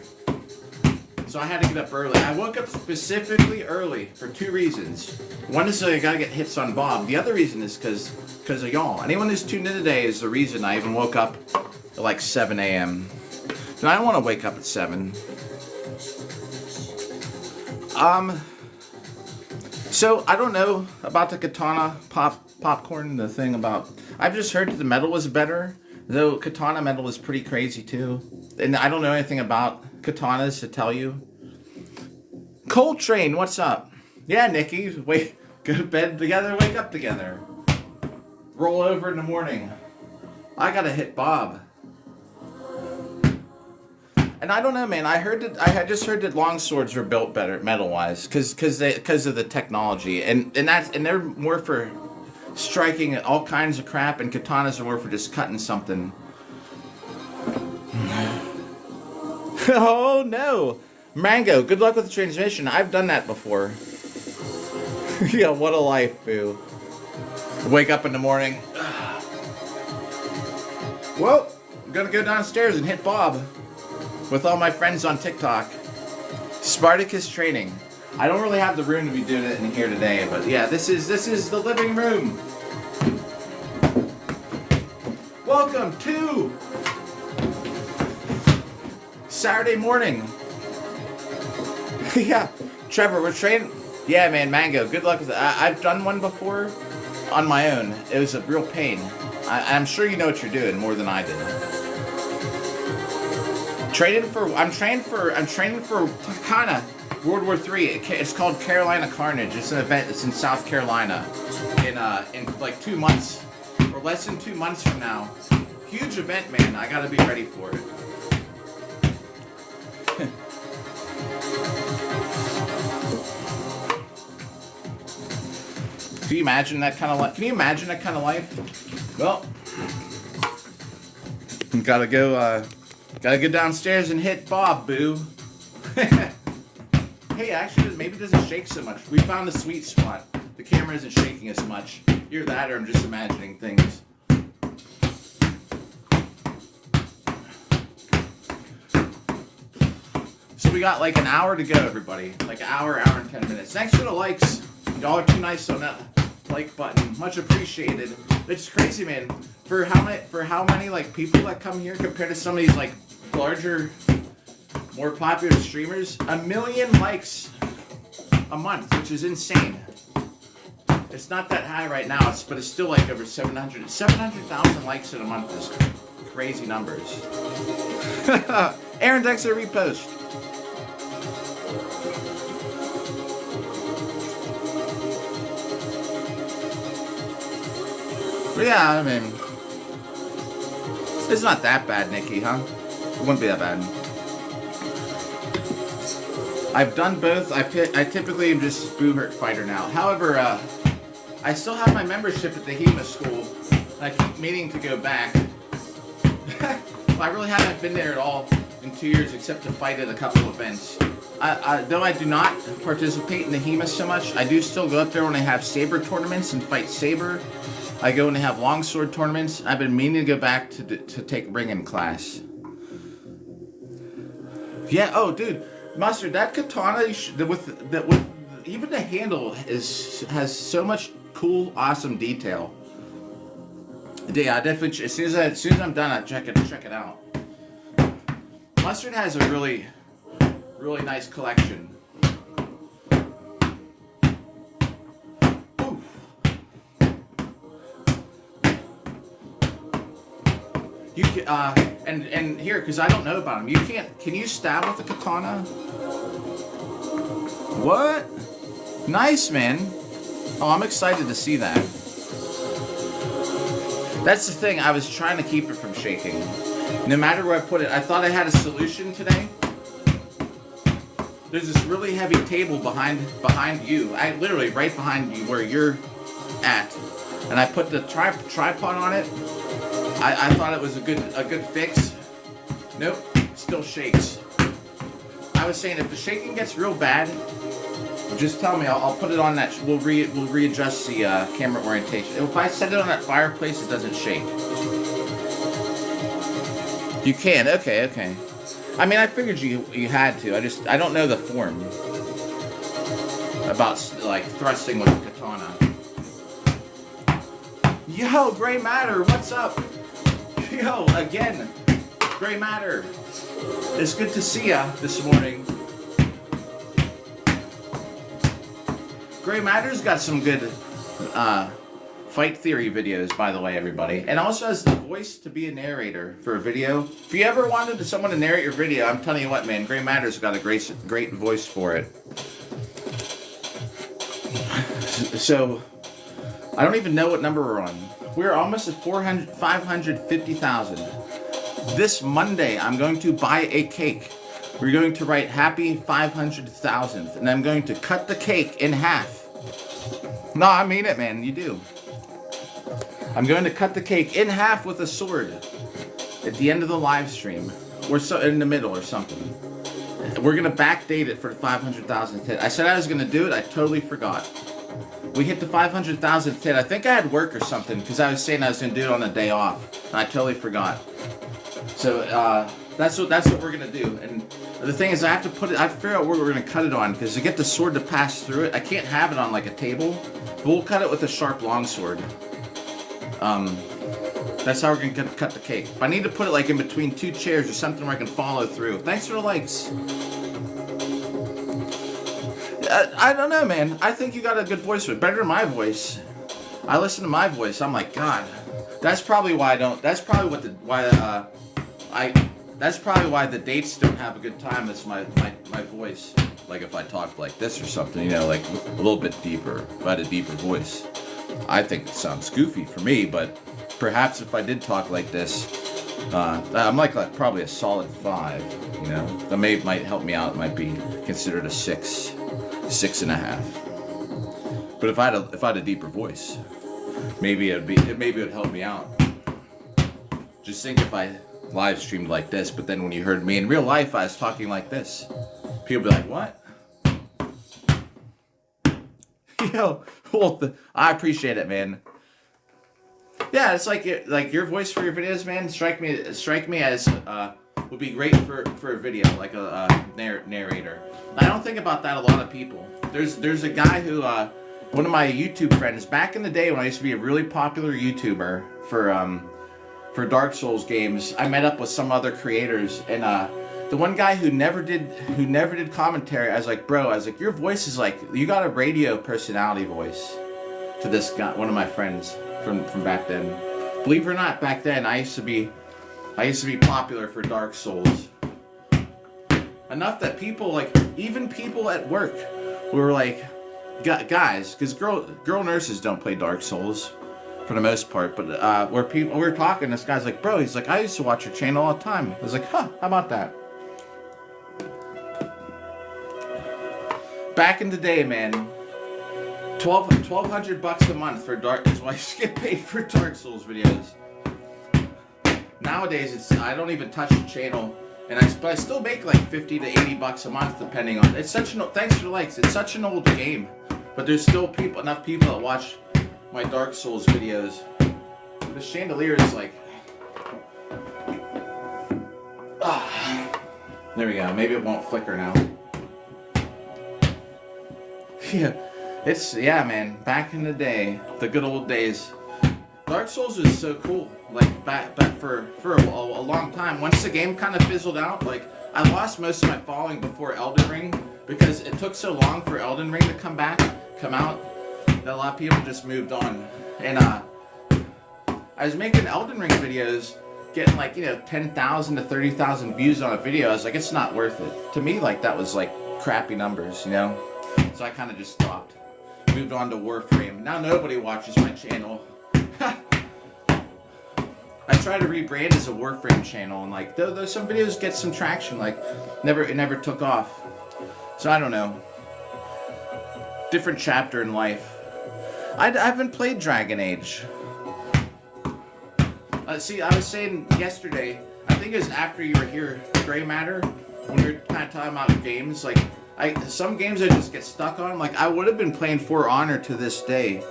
So I had to get up early. I woke up specifically early for 2 reasons. One is I got to get hits on Bob. The other reason is because of y'all. Anyone who's tuned in today is the reason I even woke up at like 7 a.m. So I don't want to wake up at 7. So I don't know about the katana popcorn, the thing about... I've just heard that the metal was better. Though katana metal is pretty crazy too. And I don't know anything about katanas to tell you. Coltrane, what's up? Yeah, Nikki, wait, go to bed together, wake up together. Roll over in the morning. I gotta hit Bob. And I don't know, man. I had just heard that long swords were built better metal-wise, because of the technology, and they're more for striking all kinds of crap, and katanas are more for just cutting something. Oh no, Mango. Good luck with the transmission. I've done that before. Yeah, what a life, boo. Wake up in the morning. Well, I'm gonna go downstairs and hit Bob with all my friends on TikTok. Spartacus training. I don't really have the room to be doing it in here today, but yeah, this is the living room. Welcome to Saturday morning. Yeah, Trevor, we're training. Yeah, man, Mango. Good luck with it. I've done one before on my own. It was a real pain. I'm sure you know what you're doing more than I did. I'm training for Takana World War III. It's called Carolina Carnage. It's an event. It's in South Carolina in like 2 months or less than 2 months from now. Huge event, man. I gotta be ready for it. Can you imagine that kind of life? Can you imagine that kind of life? Well, gotta go downstairs and hit Bob, boo. Hey, actually, maybe it doesn't shake so much. We found the sweet spot. The camera isn't shaking as much. Either that or I'm just imagining things. So we got like an hour to go, everybody. Like an hour and 10 minutes. Thanks for the likes. Y'all are too nice on that like button. Much appreciated. It's crazy, man. For how many like people that come here compared to some of these like larger, more popular streamers, 1 million likes a month, which is insane. It's not that high right now, but it's still like over 700,000 likes in a month is crazy numbers. Aaron Dexter repost. But yeah, I mean, it's not that bad, Nikki, huh? It wouldn't be that bad. I've done both. I typically am just Boo-Hurt fighter now. However, I still have my membership at the HEMA school. I keep meaning to go back. Well, I really haven't been there at all in 2 years except to fight at a couple events. Though I do not participate in the HEMA so much, I do still go up there when they have saber tournaments and fight saber. I go when they have longsword tournaments. I've been meaning to go back to take ringing class. Yeah. Oh, dude, Mustard, that katana with even the handle has so much cool, awesome detail. Yeah, I definitely. As soon as I'm done, I check it out. Mustard has a really nice collection. You can, and here, because I don't know about them. Can you stab with a katana? What? Nice, man. Oh, I'm excited to see that. That's the thing. I was trying to keep it from shaking. No matter where I put it, I thought I had a solution today. There's this really heavy table behind you. Literally right behind you where you're at, and I put the tripod on it. I thought it was a good fix. Nope, still shakes. I was saying if the shaking gets real bad, just tell me. I'll put it on that. We'll readjust the camera orientation. If I set it on that fireplace, it doesn't shake. You can. Okay. I mean, I figured you had to. I don't know the form about like thrusting with a katana. Yo, Gray Matter, what's up? Yo, again, Gray Matter. It's good to see ya this morning. Gray Matter's got some good fight theory videos, by the way, everybody. And also has the voice to be a narrator for a video. If you ever wanted someone to narrate your video, I'm telling you what, man, Gray Matter's got a great voice for it. So, I don't even know what number we're on. We're almost at 550,000. This Monday, I'm going to buy a cake. We're going to write happy 500,000th, and I'm going to cut the cake in half. No, I mean it, man. You do. I'm going to cut the cake in half with a sword at the end of the live stream, or so in the middle or something. We're gonna backdate it for the 500,000th hit. I said I was gonna do it. I totally forgot. We hit the 500,000th hit. I think I had work or something because I was saying I was gonna do it on a day off, and I totally forgot. So that's what we're gonna do. And the thing is, I have to figure out where we're gonna cut it on, because to get the sword to pass through it, I can't have it on like a table. But we'll cut it with a sharp longsword. That's how we're gonna cut the cake. I need to put it like in between two chairs or something where I can follow through. Thanks for the likes. I don't know, man. I think you got a good voice for it. Better than my voice. I listen to my voice. I'm like, God. That's probably why I don't. That's probably That's probably why the dates don't have a good time. It's my voice. Like if I talked like this or something, you know, like a little bit deeper. If I had a deeper voice. I think it sounds goofy for me, but perhaps if I did talk like this, I'm like probably a solid 5, you know. That might help me out. It might be considered a 6.5. But if I had a deeper voice, maybe it would help me out. Just think if I live streamed like this, but then when you heard me in real life, I was talking like this. People be like, "What?" Yo, well, I appreciate it, man. Yeah, it's like your voice for your videos, man. Strike me as would be great for a video, like a narrator. I don't think about that a lot of people. There's a guy who one of my YouTube friends back in the day when I used to be a really popular YouTuber for Dark Souls games. I met up with some other creators, and the one guy who never did commentary, I was like, bro, your voice is like, you got a radio personality voice. To this guy, one of my friends from back then. Believe it or not, back then I used to be popular for Dark Souls. Enough that people, even people at work were like, guys, because girl nurses don't play Dark Souls for the most part, but we were talking, this guy's like, bro, he's like, I used to watch your channel all the time. I was like, huh, how about that? Back in the day, man, $1,200 a month for Dark is why you get paid for Dark Souls videos. Nowadays, I don't even touch the channel, and I still make like $50 to $80 a month, depending on. It's such an thanks for the likes. It's such an old game, but there's still enough people that watch my Dark Souls videos. The chandelier is like, there we go. Maybe it won't flicker now. Yeah, man. Back in the day, the good old days, Dark Souls was so cool. Like back for a long time. Once the game kind of fizzled out, like I lost most of my following before Elden Ring because it took so long for Elden Ring to come out, that a lot of people just moved on. And I was making Elden Ring videos, getting 10,000 to 30,000 views on a video. I was like, it's not worth it. To me, that was crappy numbers, you know. So I kind of just stopped. Moved on to Warframe. Now nobody watches my channel. I tried to rebrand as a Warframe channel, and though some videos get some traction, it never took off. So I don't know. Different chapter in life. I haven't played Dragon Age. See, I was saying yesterday, I think it was after you were here, Gray Matter, when we were kind of talking about games, some games I just get stuck on. I would have been playing For Honor to this day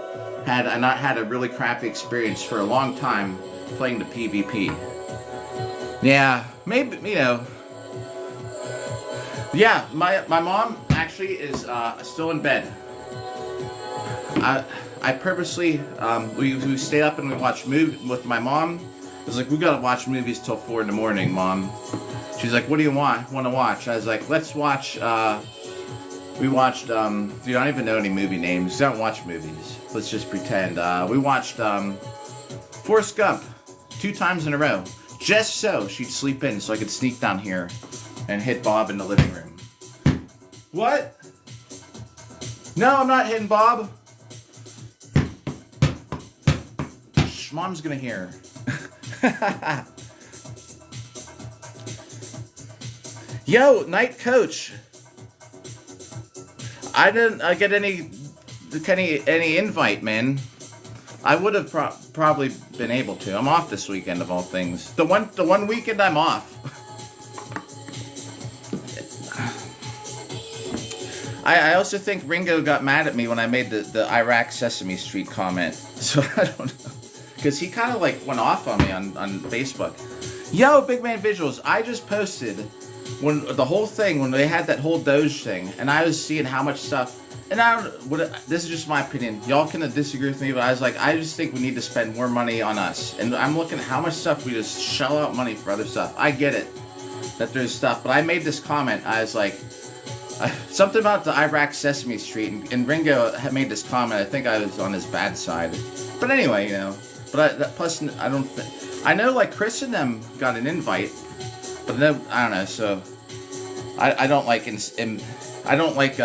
had I not had a really crappy experience for a long time playing the PvP. Yeah, maybe, you know. Yeah, my mom actually is still in bed. I purposely, we stayed up and we watched movies with my mom. I was like, we gotta watch movies till 4 in the morning, Mom. She's like, what do you want to watch? I was like, let's watch, we watched, dude, I don't even know any movie names. I don't watch movies. Let's just pretend. We watched, Forrest Gump 2 times in a row. Just so she'd sleep in so I could sneak down here and hit Bob in the living room. What? No, I'm not hitting Bob. Mom's gonna hear. Yo, night coach. I didn't get any invite, man. I would have probably been able to. I'm off this weekend of all things. The one weekend I'm off. I also think Ringo got mad at me when I made the Iraq Sesame Street comment. So I don't know. Because he kind of like went off on me on Facebook. Yo, Big Man Visuals, I just posted when the whole thing, when they had that whole Doge thing, and I was seeing how much stuff, and this is just my opinion. Y'all can disagree with me, but I was like, I just think we need to spend more money on us. And I'm looking at how much stuff we just shell out money for other stuff. I get it that there's stuff, but I made this comment. I was like, something about the Iraq Sesame Street, and Ringo had made this comment. I think I was on his bad side, but anyway, you know. But plus, I don't. I know like Chris and them got an invite, but no, I don't know. So I don't like I don't like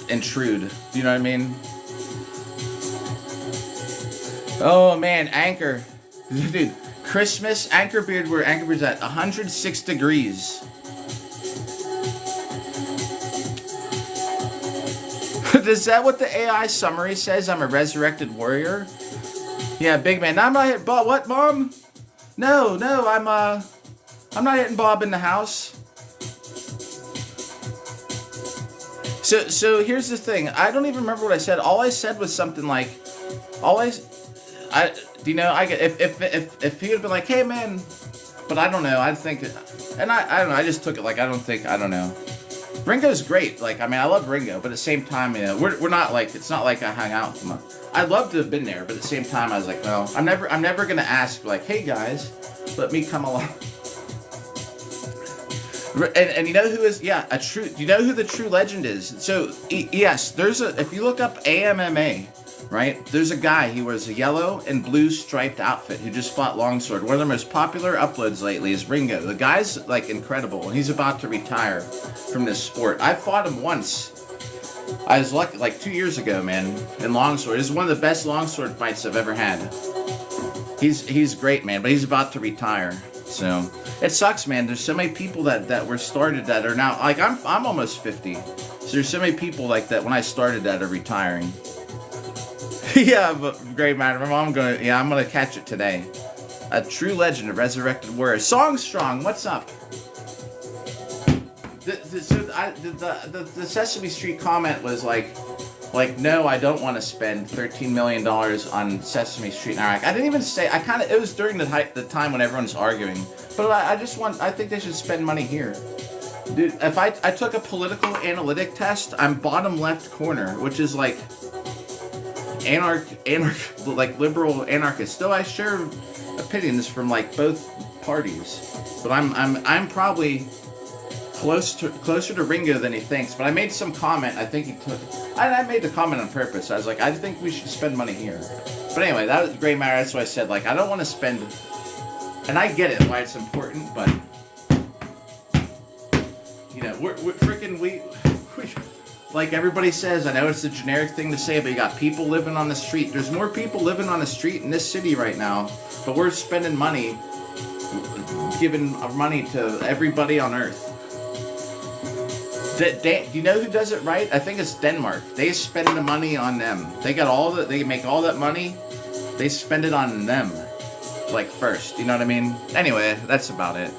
intrude. Do you know what I mean? Oh man, Anchor, dude, Christmas Anchor Beard. Where Anchor Beard's at 106 degrees. Is that what the AI summary says? I'm a resurrected warrior? Yeah, Big Man. I'm not hitting Bob. What, Mom? No, I'm not hitting Bob in the house. So here's the thing. I don't even remember what I said. All I said was something like, do you know, I get, if he had been like, hey man, but I don't know, I think, and I don't know, I just took it like, I don't know. Ringo's great. Like, I mean, I love Ringo, but at the same time, you know, we're not like, it's not like I hang out with him. I'd love to have been there, but at the same time, I was like, well, I'm never gonna ask like, hey guys, let me come along. And you know who is, yeah, you know who the true legend is? So, yes, if you look up AMMA, right, there's a guy, he wears a yellow and blue striped outfit who just fought Longsword. One of the most popular uploads lately is Ringo. The guy's, like, incredible, and he's about to retire from this sport. I fought him once. I was lucky, like 2 years ago, man, in Longsword. This is one of the best Longsword fights I've ever had. He's great, man, but he's about to retire, so... It sucks, man. There's so many people that were started that are now, like, I'm almost 50. So there's so many people like that when I started that are retiring. Yeah, but great, man. I'm gonna catch it today. A true legend, a resurrected warrior. Songstrong, what's up? The Sesame Street comment was like, no, I don't want to spend $13 million on Sesame Street in Iraq. I didn't even say, it was during the time when everyone's arguing. But I think they should spend money here. Dude, if I took a political analytic test, I'm bottom left corner, which is like like liberal anarchist. Still, I share opinions from like both parties, but I'm probably closer to Ringo than he thinks. But I made some comment. I think I made the comment on purpose. I was like, I think we should spend money here. But anyway, that was a great matter. That's why I said, like, I don't want to spend. And I get it, why it's important, but, you know, we're freaking, we, like everybody says, I know it's a generic thing to say, but you got people living on the street. There's more people living on the street in this city right now, but we're spending money, giving money to everybody on Earth. Do you know who does it right? I think it's Denmark. They spend the money on them. They make all that money, they spend it on them. Like first, you know what I mean? Anyway, that's about it.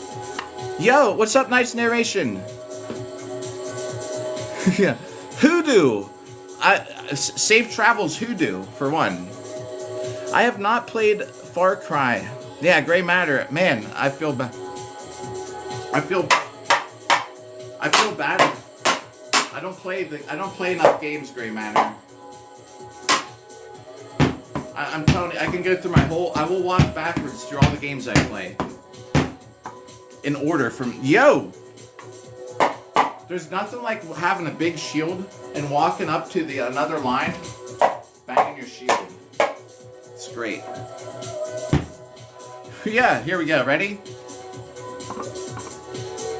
Yo, what's up, Nice Narration? Yeah, Hoodoo. Safe travels, Hoodoo, for one. I have not played Far Cry. Yeah, Gray Matter. Man, I feel bad. I feel bad. I don't play enough games, Gray Matter. I'm telling you, I can go through I will walk backwards through all the games I play. In order from, yo! There's nothing like having a big shield and walking up to another line, banging your shield. It's great. Yeah, here we go, ready?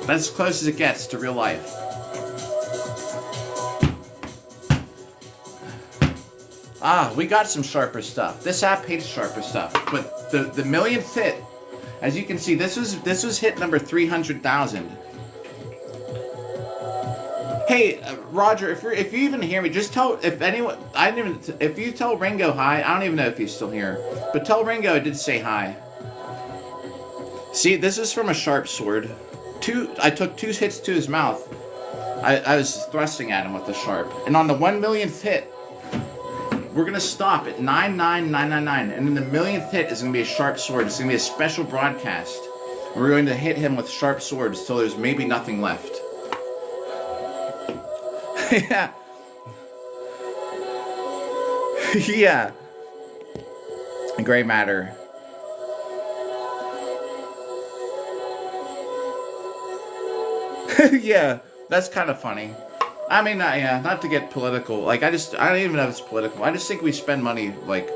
That's as close as it gets to real life. We got some sharper stuff. This app hates sharper stuff, but the millionth hit, as you can see, this was hit number 300,000. Hey, Roger, if you even hear me, just tell, if you tell Ringo hi, I don't even know if he's still here, but tell Ringo I did say hi. See, this is from a sharp sword. I took 2 hits to his mouth. I was thrusting at him with the sharp. And on the 1 millionth hit, we're going to stop at 99999. And then the millionth hit is going to be a sharp sword. It's going to be a special broadcast. We're going to hit him with sharp swords till there's maybe nothing left. Yeah. Yeah. Gray matter. Yeah, that's kind of funny. I mean, yeah, not to get political. Like, I don't even know if it's political. I just think we spend money, like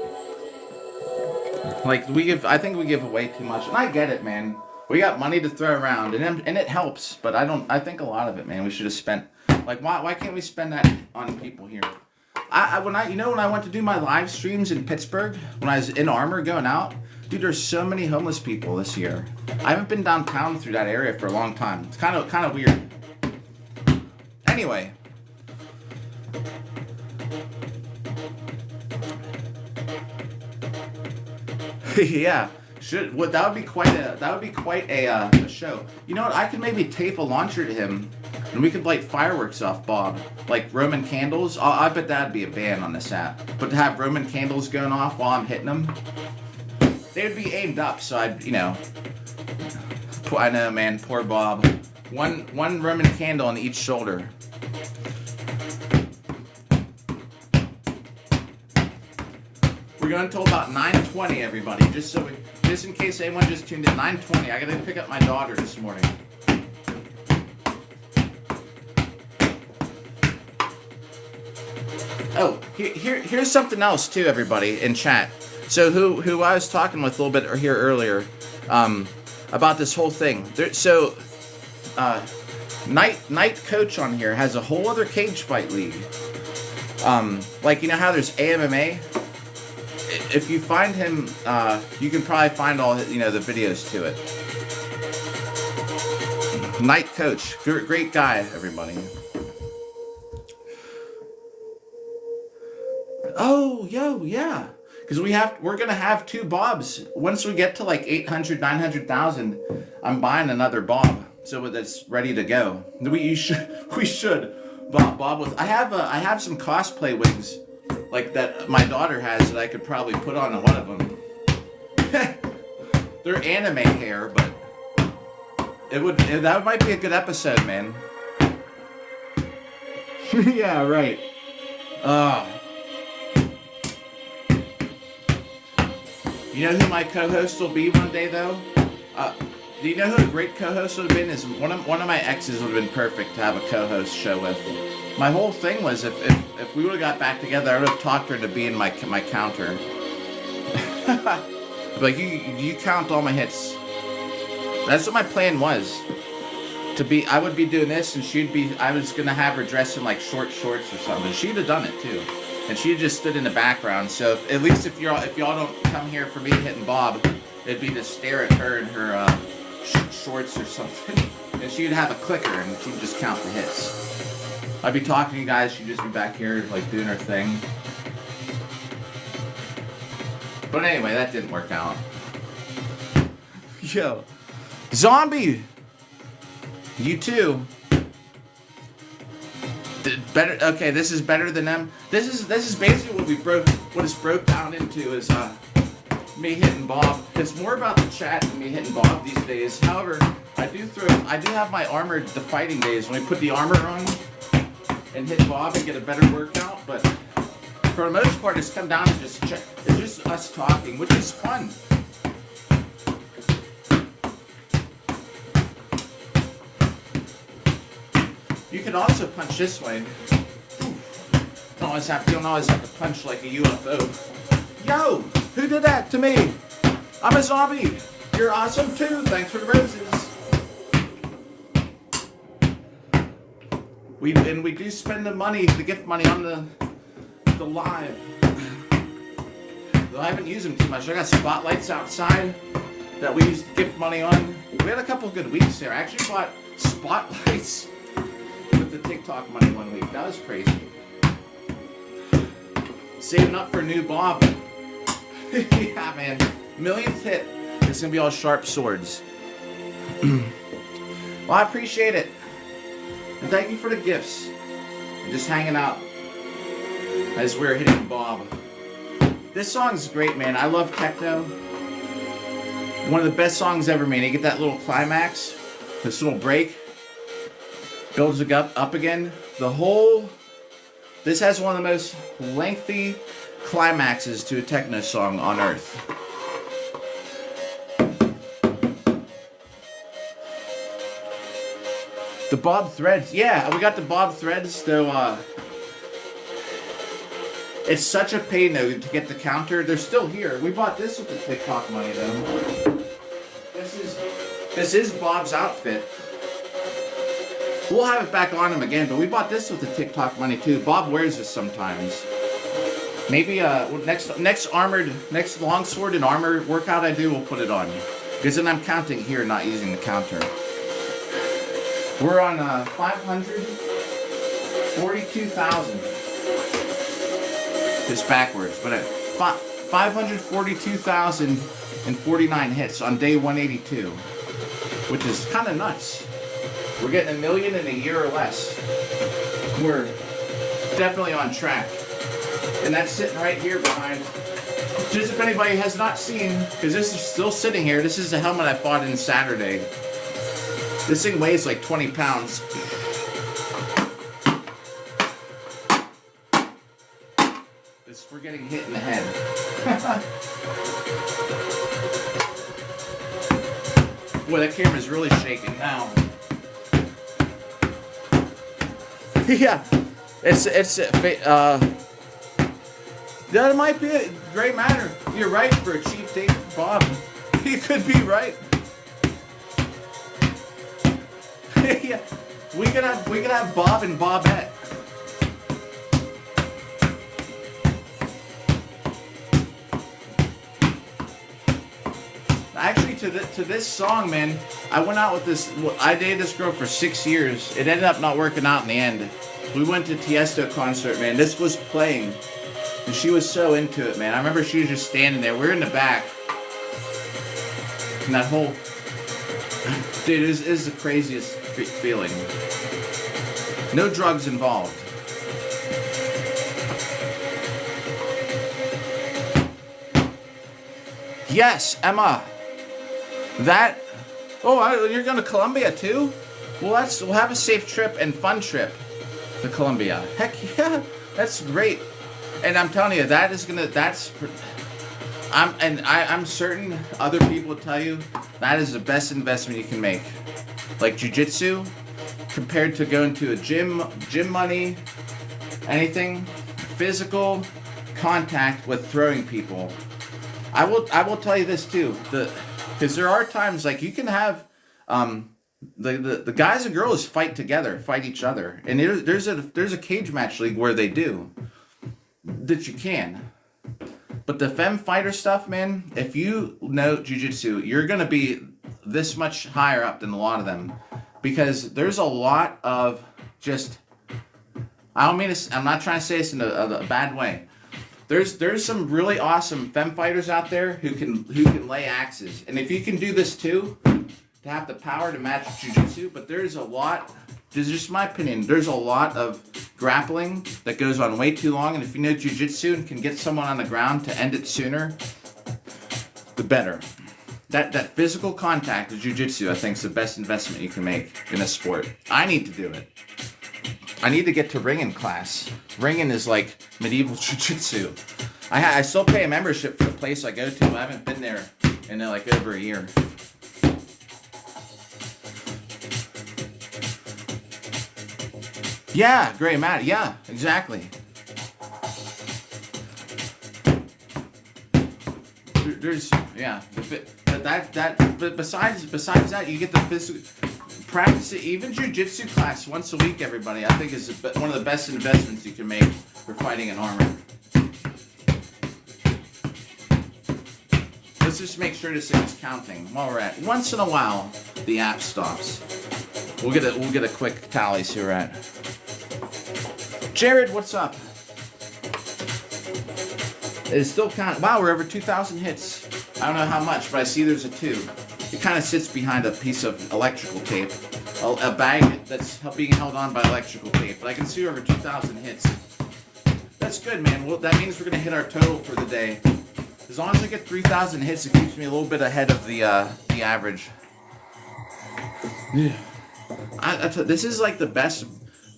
I think we give away too much. And I get it, man. We got money to throw around, and it helps. But I think a lot of it, man, we should have spent. Like, why can't we spend that on people here? When I went to do my live streams in Pittsburgh, when I was in Armor going out, dude, there's so many homeless people this year. I haven't been downtown through that area for a long time. It's kind of weird. Anyway. Yeah. That would be quite a show. You know what? I could maybe tape a launcher to him, and we could light fireworks off Bob, like Roman candles. I bet that'd be a ban on this app. But to have Roman candles going off while I'm hitting them, they would be aimed up. So I know, man. Poor Bob. One Roman candle on each shoulder. We're going until about 9:20, everybody. Just in case anyone just tuned in, 9:20. I gotta pick up my daughter this morning. Oh, here's something else too, everybody in chat. So who I was talking with a little bit here earlier, about this whole thing. Night Coach on here has a whole other cage fight league. Like, you know how there's AMMA. If you find him, you can probably find all the videos to it. Night Coach, great guy, everybody. Oh, yeah. Because we're gonna have 2 Bobs. Once we get to like 800, 900,000, I'm buying another Bob, so that's ready to go. We should. Bob with. I have some cosplay wigs, like that my daughter has, that I could probably put on one of them. They're anime hair, but that might be a good episode, man. Yeah, right. You know who my co-host will be one day, though? Do you know who a great co-host would have been? Is one of my exes would have been perfect to have a co-host show with. My whole thing was if we would have got back together, I would have talked her into being my counter. Like, you count all my hits. That's what my plan was. I would be doing this, and I was gonna have her dressed in like short shorts or something. She'd have done it too. And she just stood in the background. So at least if y'all don't come here for me hitting Bob, it'd be to stare at her in her shorts or something. And she'd have a clicker and she'd just count the hits. I'd be talking to you guys. She'd just be back here like doing her thing. But anyway, that didn't work out. Yo, Zombie, you too. Better. Okay, this is better than them. This is basically what is broke down into is me hitting Bob. It's more about the chat than me hitting Bob these days. However, I do have my armored the fighting days when we put the armor on and hit Bob and get a better workout. But for the most part, it's come down to it's just us talking, which is fun. You can also punch this way. You don't always have to punch like a UFO. Yo, who did that to me? I'm a zombie. You're awesome too. Thanks for the roses. We do spend the gift money on the the live. Though I haven't used them too much. I got spotlights outside that we used gift money on. We had a couple good weeks there. I actually bought spotlights with the TikTok money one week. That was crazy. Saving up for a new Bob. Yeah, man. Millionth hit. It's gonna be all sharp swords. Well, I appreciate it. And thank you for the gifts. And just hanging out as we're hitting Bob. This song's great, man. I love techno. One of the best songs ever made. You get that little climax, this little break, builds it up again. This has one of the most lengthy climaxes to a techno song on earth. The Bob threads, yeah, we got the Bob threads. Though it's such a pain though to get the counter. They're still here. We bought this with the TikTok money though. This is Bob's outfit. We'll have it back on him again, but we bought this with the TikTok money too. Bob wears this sometimes. Maybe next longsword and armor workout I do, we'll put it on. Because then I'm counting here, not using the counter. We're on 542,000. It's backwards, but at 542,049 hits on day 182, which is kind of nuts. We're getting 1 million in a year or less. We're definitely on track. And that's sitting right here behind. Just if anybody has not seen, because this is still sitting here, this is the helmet I fought in Saturday. This thing weighs like 20 pounds. We're getting hit in the head. Boy, that camera's really shaking now. Yeah, that might be a great matter. You're right for a cheap date for Bob. You could be right. Yeah, we could have Bob and Bobette. Actually, to this song, man, I went out with this. I dated this girl for 6 years. It ended up not working out in the end. We went to Tiesto concert, man. This was playing, and she was so into it, man. I remember she was just standing there. We were in the back, and that whole dude is the craziest feeling. No drugs involved. Yes, Emma. You're going to Colombia too? Well, we'll have a safe trip and fun trip to Colombia. Heck yeah, that's great. And I'm telling you, I'm certain other people will tell you that is the best investment you can make. Like jiu-jitsu, compared to going to a gym money, anything, physical contact with throwing people. I will tell you this too, because there are times like you can have the guys and girls fight each other, and there's a cage match league where they do that you can. But the femme fighter stuff, man, if you know jiu-jitsu, you're gonna be this much higher up than a lot of them, because there's a lot of just. I'm not trying to say this in a bad way. There's some really awesome femme fighters out there who can lay axes, and if you can do this too, to have the power to match jiu-jitsu. But there's just my opinion, there's a lot of grappling that goes on way too long, and if you know jiu-jitsu and can get someone on the ground to end it sooner, the better. That physical contact of jiu-jitsu, I think, is the best investment you can make in a sport. I need to do it. I need to get to ringing class. Ringing is like medieval jiu-jitsu. I still pay a membership for the place I go to. I haven't been there in like over a year. Yeah, gray matter. Yeah, exactly. But besides that, you get the physical practice it. Even jiu-jitsu class once a week, everybody, I think is one of the best investments you can make for fighting in armor. let's just make sure this thing is counting while we're at. Once in a while, the app stops. We'll get a quick tally. See where we're at. Jared, what's up? It's still counting. Wow, we're over 2,000 hits. I don't know how much, but I see there's a 2. It kind of sits behind a piece of electrical tape, a bag that's being held on by electrical tape. But I can see over 2,000 hits. That's good, man. Well, that means we're gonna hit our total for the day. As long as I get 3,000 hits, it keeps me a little bit ahead of the average. Yeah. This is like the best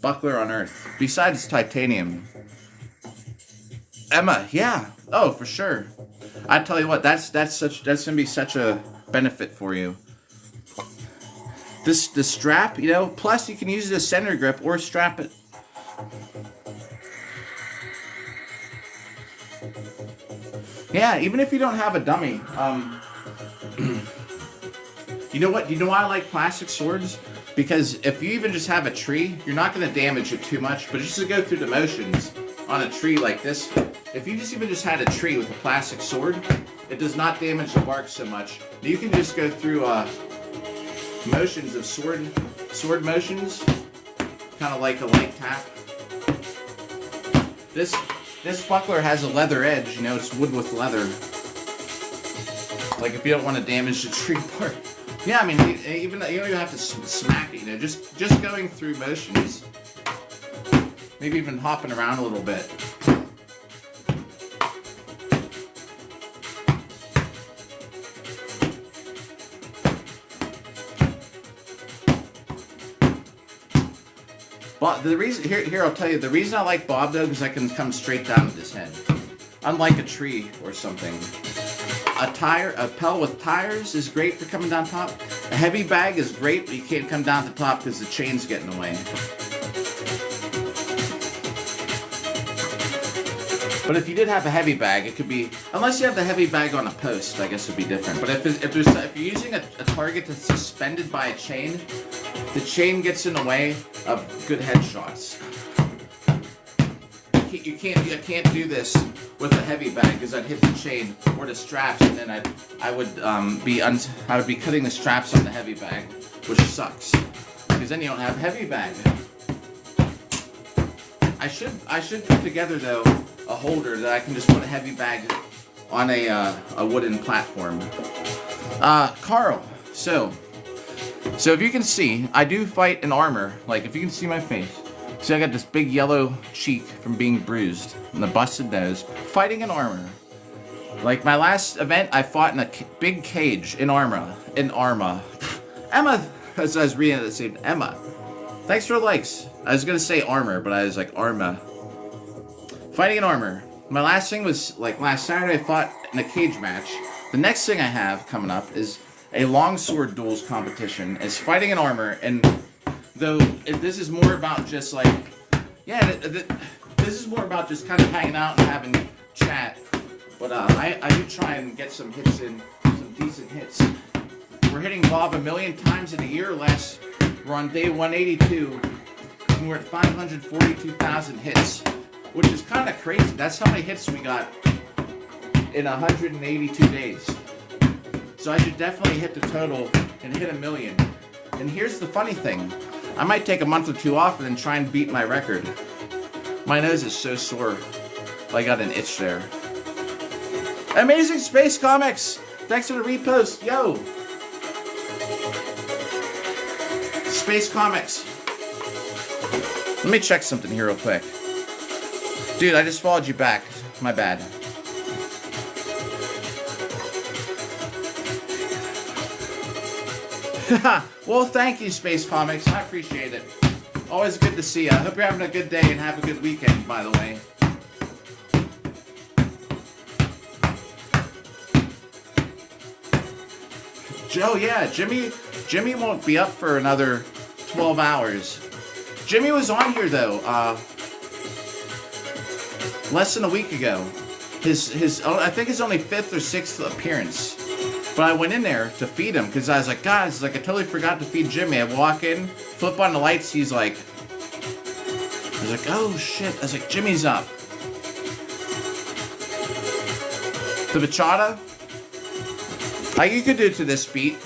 buckler on earth, besides titanium. Emma, yeah. Oh, for sure. I tell you what, that's gonna be such a benefit for you. The strap, you know. Plus, you can use it as center grip or strap it. Yeah, even if you don't have a dummy. You know what? You know why I like plastic swords? Because if you even just have a tree, you're not going to damage it too much. But just to go through the motions on a tree like this, if you just had a tree with a plastic sword, it does not damage the bark so much. You can just go through motions of sword motions, kind of like a light tap. This buckler has a leather edge, you know, it's wood with leather. Like if you don't want to damage the tree bark. Yeah, I mean, even you don't even have to smack it, you know, just going through motions. Maybe even hopping around a little bit. But the reason here I'll tell you the reason I like Bob though, because I can come straight down with this head, unlike a tree or something. A Pell with tires is great for coming down top. A heavy bag is great, but you can't come down to the top because the chain's getting away. But if you did have a heavy bag, it could be, unless you have the heavy bag on a post, I guess it'd be different. But if you're using a target that's suspended by a chain, the chain gets in the way of good headshots. You can't do this with a heavy bag because I'd hit the chain or the straps, and then I would be cutting the straps on the heavy bag, which sucks because then you don't have heavy bag. I should put together though a holder that I can just put a heavy bag on a wooden platform. Carl, so if you can see, I do fight in armor. Like if you can see my face. See, I got this big yellow cheek from being bruised and the busted nose. Fighting in armor. Like my last event, I fought in a big cage in armor. Emma, as I was reading it, it said Emma. Thanks for the likes. I was gonna say armor, but I was like arma. Fighting in armor. My last thing was like last Saturday. I fought in a cage match. The next thing I have coming up is a longsword duels competition. It's fighting in armor, and though this is more about just like, yeah, this is more about just kind of hanging out and having chat. But I do try and get some hits in, some decent hits. We're hitting Bob 1,000,000 times in a year or less. We're on day 182, and we're at 542,000 hits, which is kind of crazy. That's how many hits we got in 182 days. So I should definitely hit the total and hit 1,000,000. And here's the funny thing. I might take a month or 2 off and then try and beat my record. My nose is so sore. I got an itch there. Amazing Space Comics! Thanks for the repost. Yo! Space Comics. Let me check something here real quick. Dude, I just followed you back. My bad. Well, thank you, Space Comics. I appreciate it. Always good to see you. I hope you're having a good day and have a good weekend, by the way. Joe, yeah, Jimmy won't be up for another 12 hours. Jimmy was on here, though, less than a week ago. I think his only 5th or 6th appearance. But I went in there to feed him because I was like, guys, like I totally forgot to feed Jimmy. I walk in, flip on the lights, he's like, I was like, oh shit. I was like, Jimmy's up. The bachata? You could do it to this beat.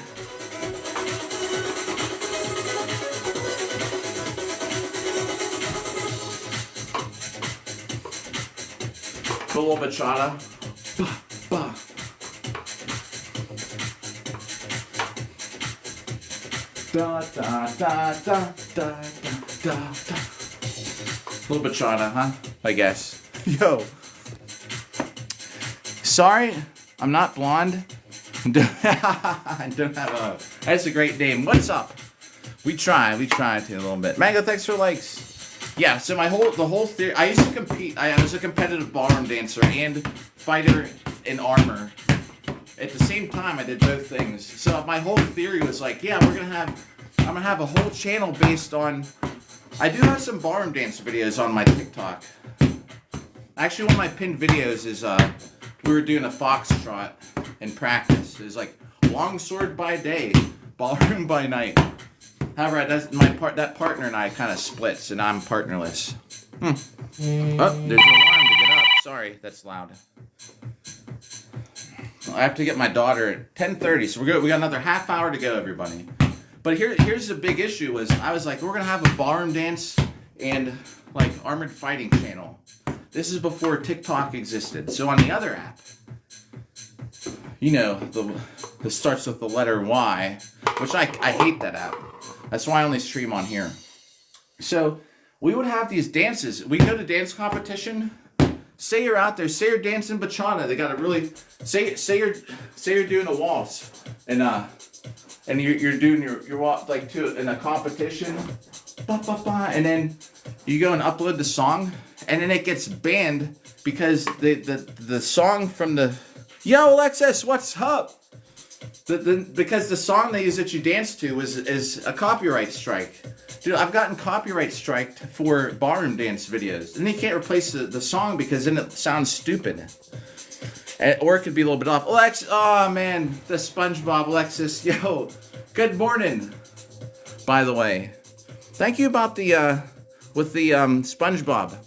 A little bachata. Bah, bah. Da da da da da da da. Little bachata, huh? I guess. Yo. Sorry, I'm not blonde. I don't have a. That's a great name. What's up? We try to a little bit. Mango, thanks for likes. Yeah, so the whole theory. I used to compete. I was a competitive ballroom dancer and fighter in armor. At the same time, I did both things. So my whole theory was like, yeah, I'm gonna have a whole channel based on. I do have some ballroom dance videos on my TikTok. Actually, one of my pinned videos is we were doing a foxtrot in practice. It was like longsword by day, ballroom by night. However, that partner and I kind of split, so now I'm partnerless. Oh, there's an alarm to get up. Sorry, that's loud. I have to get my daughter at 10:30, so we got another half hour to go, everybody. But here's the big issue: was I was like, we're gonna have a ballroom dance and like armored fighting channel. This is before TikTok existed. So on the other app, you know, the starts with the letter Y, which I hate that app. That's why I only stream on here. So we would have these dances. We go to dance competition. Say you're out there. Say you're dancing bachata. They gotta really say you're doing a waltz, and you're doing your waltz like in a competition, and then you go and upload the song, and then it gets banned because the song from the Yo Alexis, what's up? Because the song they use that you dance to is a copyright strike. Dude, I've gotten copyright striked for ballroom dance videos. And they can't replace the song because then it sounds stupid. Or it could be a little bit off. Oh man, the SpongeBob Alexis. Yo, good morning. By the way, thank you about the, with the SpongeBob.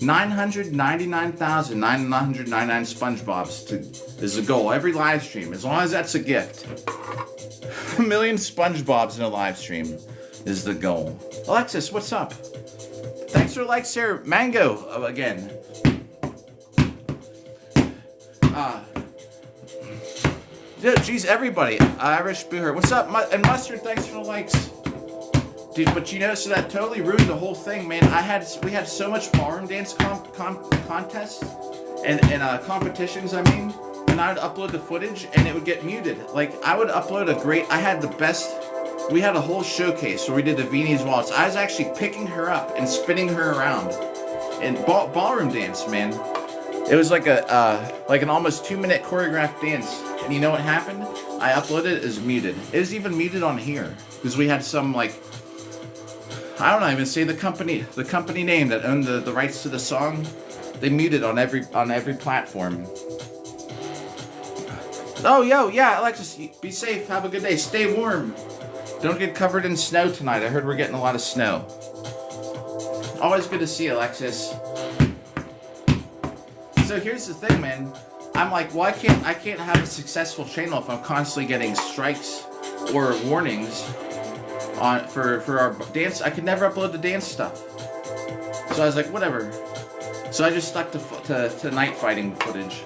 999,999 SpongeBobs is the goal. Every live stream, as long as that's a gift. 1 million SpongeBobs in a live stream is the goal. Alexis, what's up? Thanks for likes here. Mango, again. Geez, everybody. Irish Booher. What's up? And Mustard, thanks for the likes. Dude, but you know, so that totally ruined the whole thing, man. We had so much ballroom dance contests and competitions, I mean, and I would upload the footage and it would get muted. Like, I would upload we had a whole showcase where we did the Viennese waltz. I was actually picking her up and spinning her around in ballroom dance, man. It was like an almost 2-minute choreographed dance. And you know what happened? I uploaded it as muted. It was even muted on here because we had some like, I don't even say the company name that owned the rights to the song. They muted on every platform. Oh, yeah, Alexis, be safe. Have a good day. Stay warm. Don't get covered in snow tonight. I heard we're getting a lot of snow. Always good to see you, Alexis. So here's the thing, man. I'm like, well, I can't have a successful channel if I'm constantly getting strikes or warnings for our dance. I could never upload the dance stuff. So I was like, whatever. So I just stuck to night fighting footage.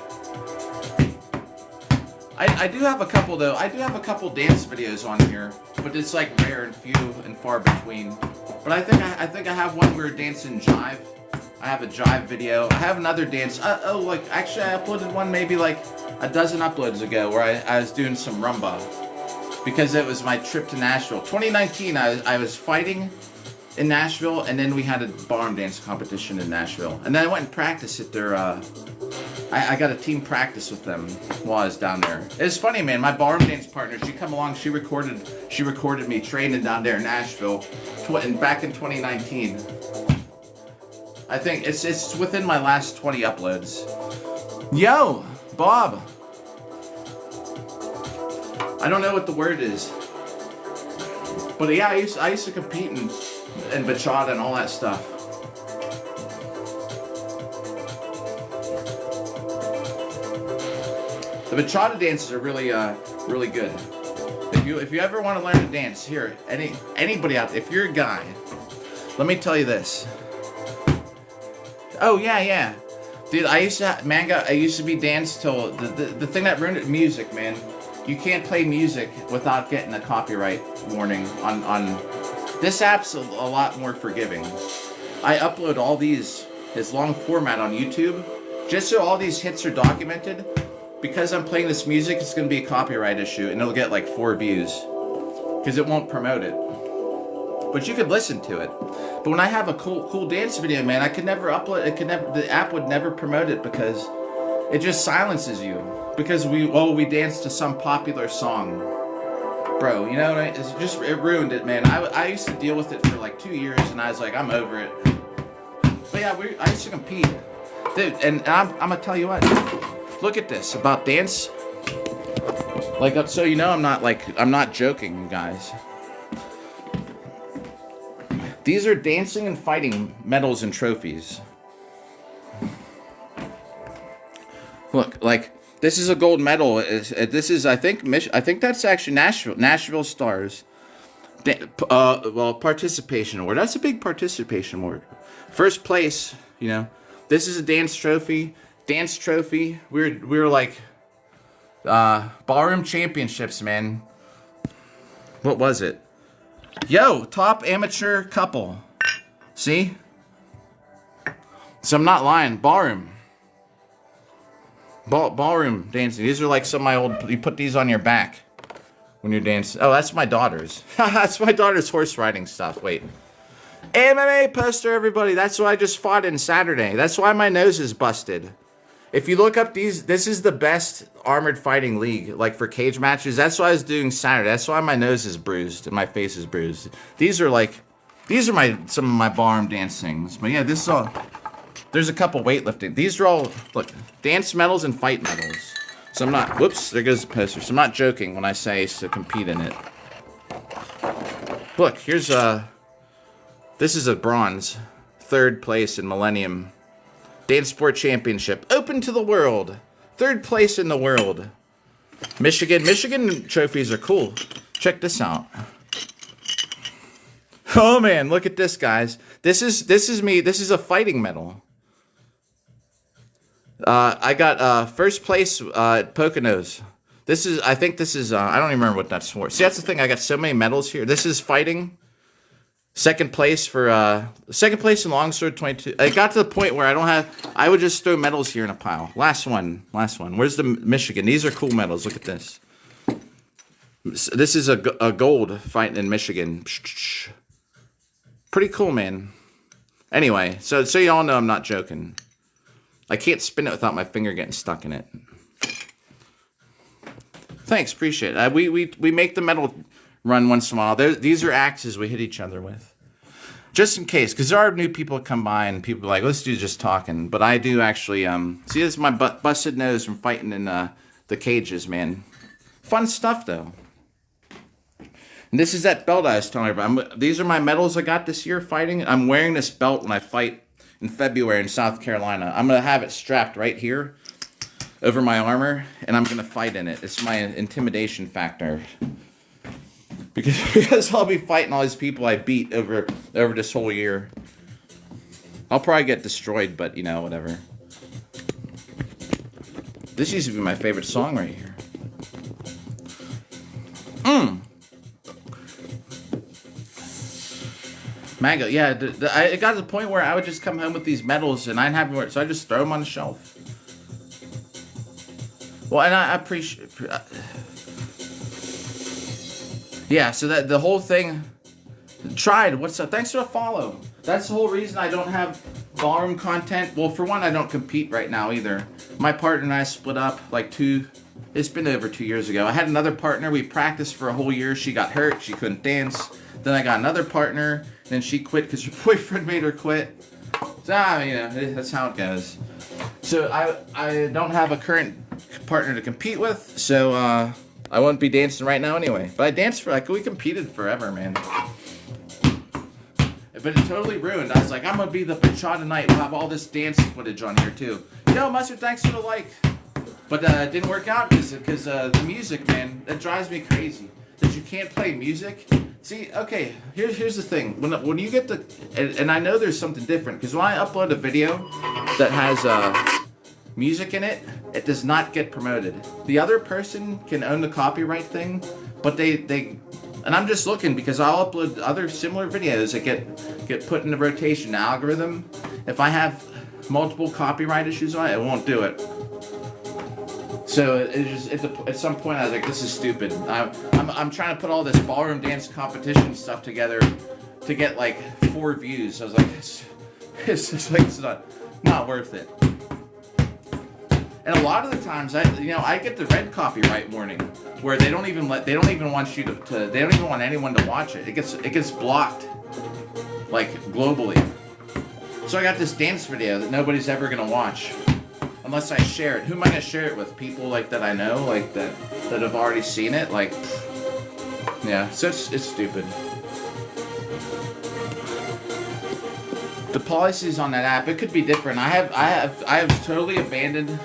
I do have a couple though. I do have a couple dance videos on here, but it's like rare and few and far between. But I think I have one where we're dancing jive. I have a jive video. I have another dance. Actually I uploaded one maybe like a dozen uploads ago where I was doing some rumba. Because it was my trip to Nashville. 2019, I was fighting in Nashville, and then we had a ballroom dance competition in Nashville. And then I went and practiced at their, I got a team practice with them while I was down there. It was funny, man. My ballroom dance partner, she come along, she recorded me training down there in Nashville back in 2019. I think it's within my last 20 uploads. Yo, Bob. I don't know what the word is. But yeah, I used to compete in bachata and all that stuff. The bachata dances are really really good. If you ever want to learn to dance, here, anybody out there, if you're a guy, let me tell you this. Oh yeah. Dude, I used to be dance till the thing that ruined it, music, man. You can't play music without getting a copyright warning on this app's a lot more forgiving. I upload all this long format on YouTube just so all these hits are documented. Because I'm playing this music, it's going to be a copyright issue, and it'll get like 4 views because it won't promote it. But you could listen to it. But when I have a cool dance video, man, I could never upload it. The app would never promote it because it just silences you. Because we danced to some popular song, bro. You know what it ruined it, man. I used to deal with it for like 2 years, and I was like, I'm over it. But yeah, I used to compete, dude. And I'm gonna tell you what. Look at this about dance. Like, so you know, I'm not joking, you guys. These are dancing and fighting medals and trophies. Look, like this is a gold medal. This is I think that's actually Nashville Stars. Well, participation award. That's a big participation award. First place, you know. This is a dance trophy. Dance trophy. We were like ballroom championships, man. What was it? Yo, top amateur couple. See? So I'm not lying. Ballroom. Ballroom dancing. These are like some of my old. You put these on your back when you're dancing. Oh, that's my daughter's. That's my daughter's horse riding stuff. Wait. MMA poster, everybody. That's what I just fought in Saturday. That's why my nose is busted. If you look up this is the best armored fighting league, like for cage matches. That's what I was doing Saturday. That's why my nose is bruised and my face is bruised. These are some of my ballroom dance things. But yeah, this is all. There's a couple weightlifting. These are all, look, dance medals and fight medals. So I'm not, whoops, there goes the poster. So I'm not joking when I say to compete in it. Look, here's this is a bronze, 3rd place in Millennium Dance Sport Championship, open to the world. 3rd place in the world. Michigan trophies are cool. Check this out. Oh man, look at this, guys. This is me. This is a fighting medal. I got 1st place at Poconos. I think this is I don't even remember what that's for. See, that's the thing. I got so many medals here. This is fighting. 2nd place for 2nd place in longsword 22. It got to the point where I would just throw medals here in a pile. Last one. Where's the Michigan? These are cool medals. Look at this. This is a gold fighting in Michigan. Pretty cool, man. Anyway, so you all know I'm not joking. I can't spin it without my finger getting stuck in it. Thanks, appreciate it. We make the medal run once in a while. These are axes we hit each other with. Just in case, because there are new people that come by and people are like, let's do just talking. But I do actually, see, this is my busted nose from fighting in the cages, man. Fun stuff, though. And this is that belt I was telling you about. These are my medals I got this year fighting. I'm wearing this belt when I fight in February in South Carolina. I'm going to have it strapped right here over my armor, and I'm going to fight in it. It's my intimidation factor. Because I'll be fighting all these people I beat over this whole year. I'll probably get destroyed, but, you know, whatever. This used to be my favorite song right here. Mango, yeah. It got to the point where I would just come home with these medals and I didn't have them, so I just throw them on the shelf. Well, and I appreciate. Yeah, so that the whole thing. Tried. What's up? Thanks for the follow. That's the whole reason I don't have ballroom content. Well, for one, I don't compete right now either. My partner and I split up like it's been over 2 years ago. I had another partner. We practiced for a whole year. She got hurt. She couldn't dance. Then I got another partner. Then she quit because her boyfriend made her quit. So, you know, that's how it goes. So I don't have a current partner to compete with. So I won't be dancing right now anyway. But I danced we competed forever, man. But it totally ruined. I was like, I'm going to be the bachata tonight. We'll have all this dance footage on here, too. Yo, Mustard, thanks for the like. But it didn't work out because the music, man, that drives me crazy. That you can't play music. See, okay, here's the thing. When you get the, and I know there's something different, because when I upload a video that has music in it, it does not get promoted. The other person can own the copyright thing, but they and I'm just looking because I'll upload other similar videos that get put in the rotation algorithm. If I have multiple copyright issues on it, it won't do it. So it just at some point I was like, this is stupid. I'm trying to put all this ballroom dance competition stuff together to get like 4 views. I was like, it's not worth it. And a lot of the times I get the red copyright warning where they don't even want you to they don't even want anyone to watch it. It gets blocked like globally. So I got this dance video that nobody's ever gonna watch. Unless I share it. Who am I gonna share it with? People like that I know, like that have already seen it. Like, yeah. So it's stupid. The policies on that app, it could be different. I have totally abandoned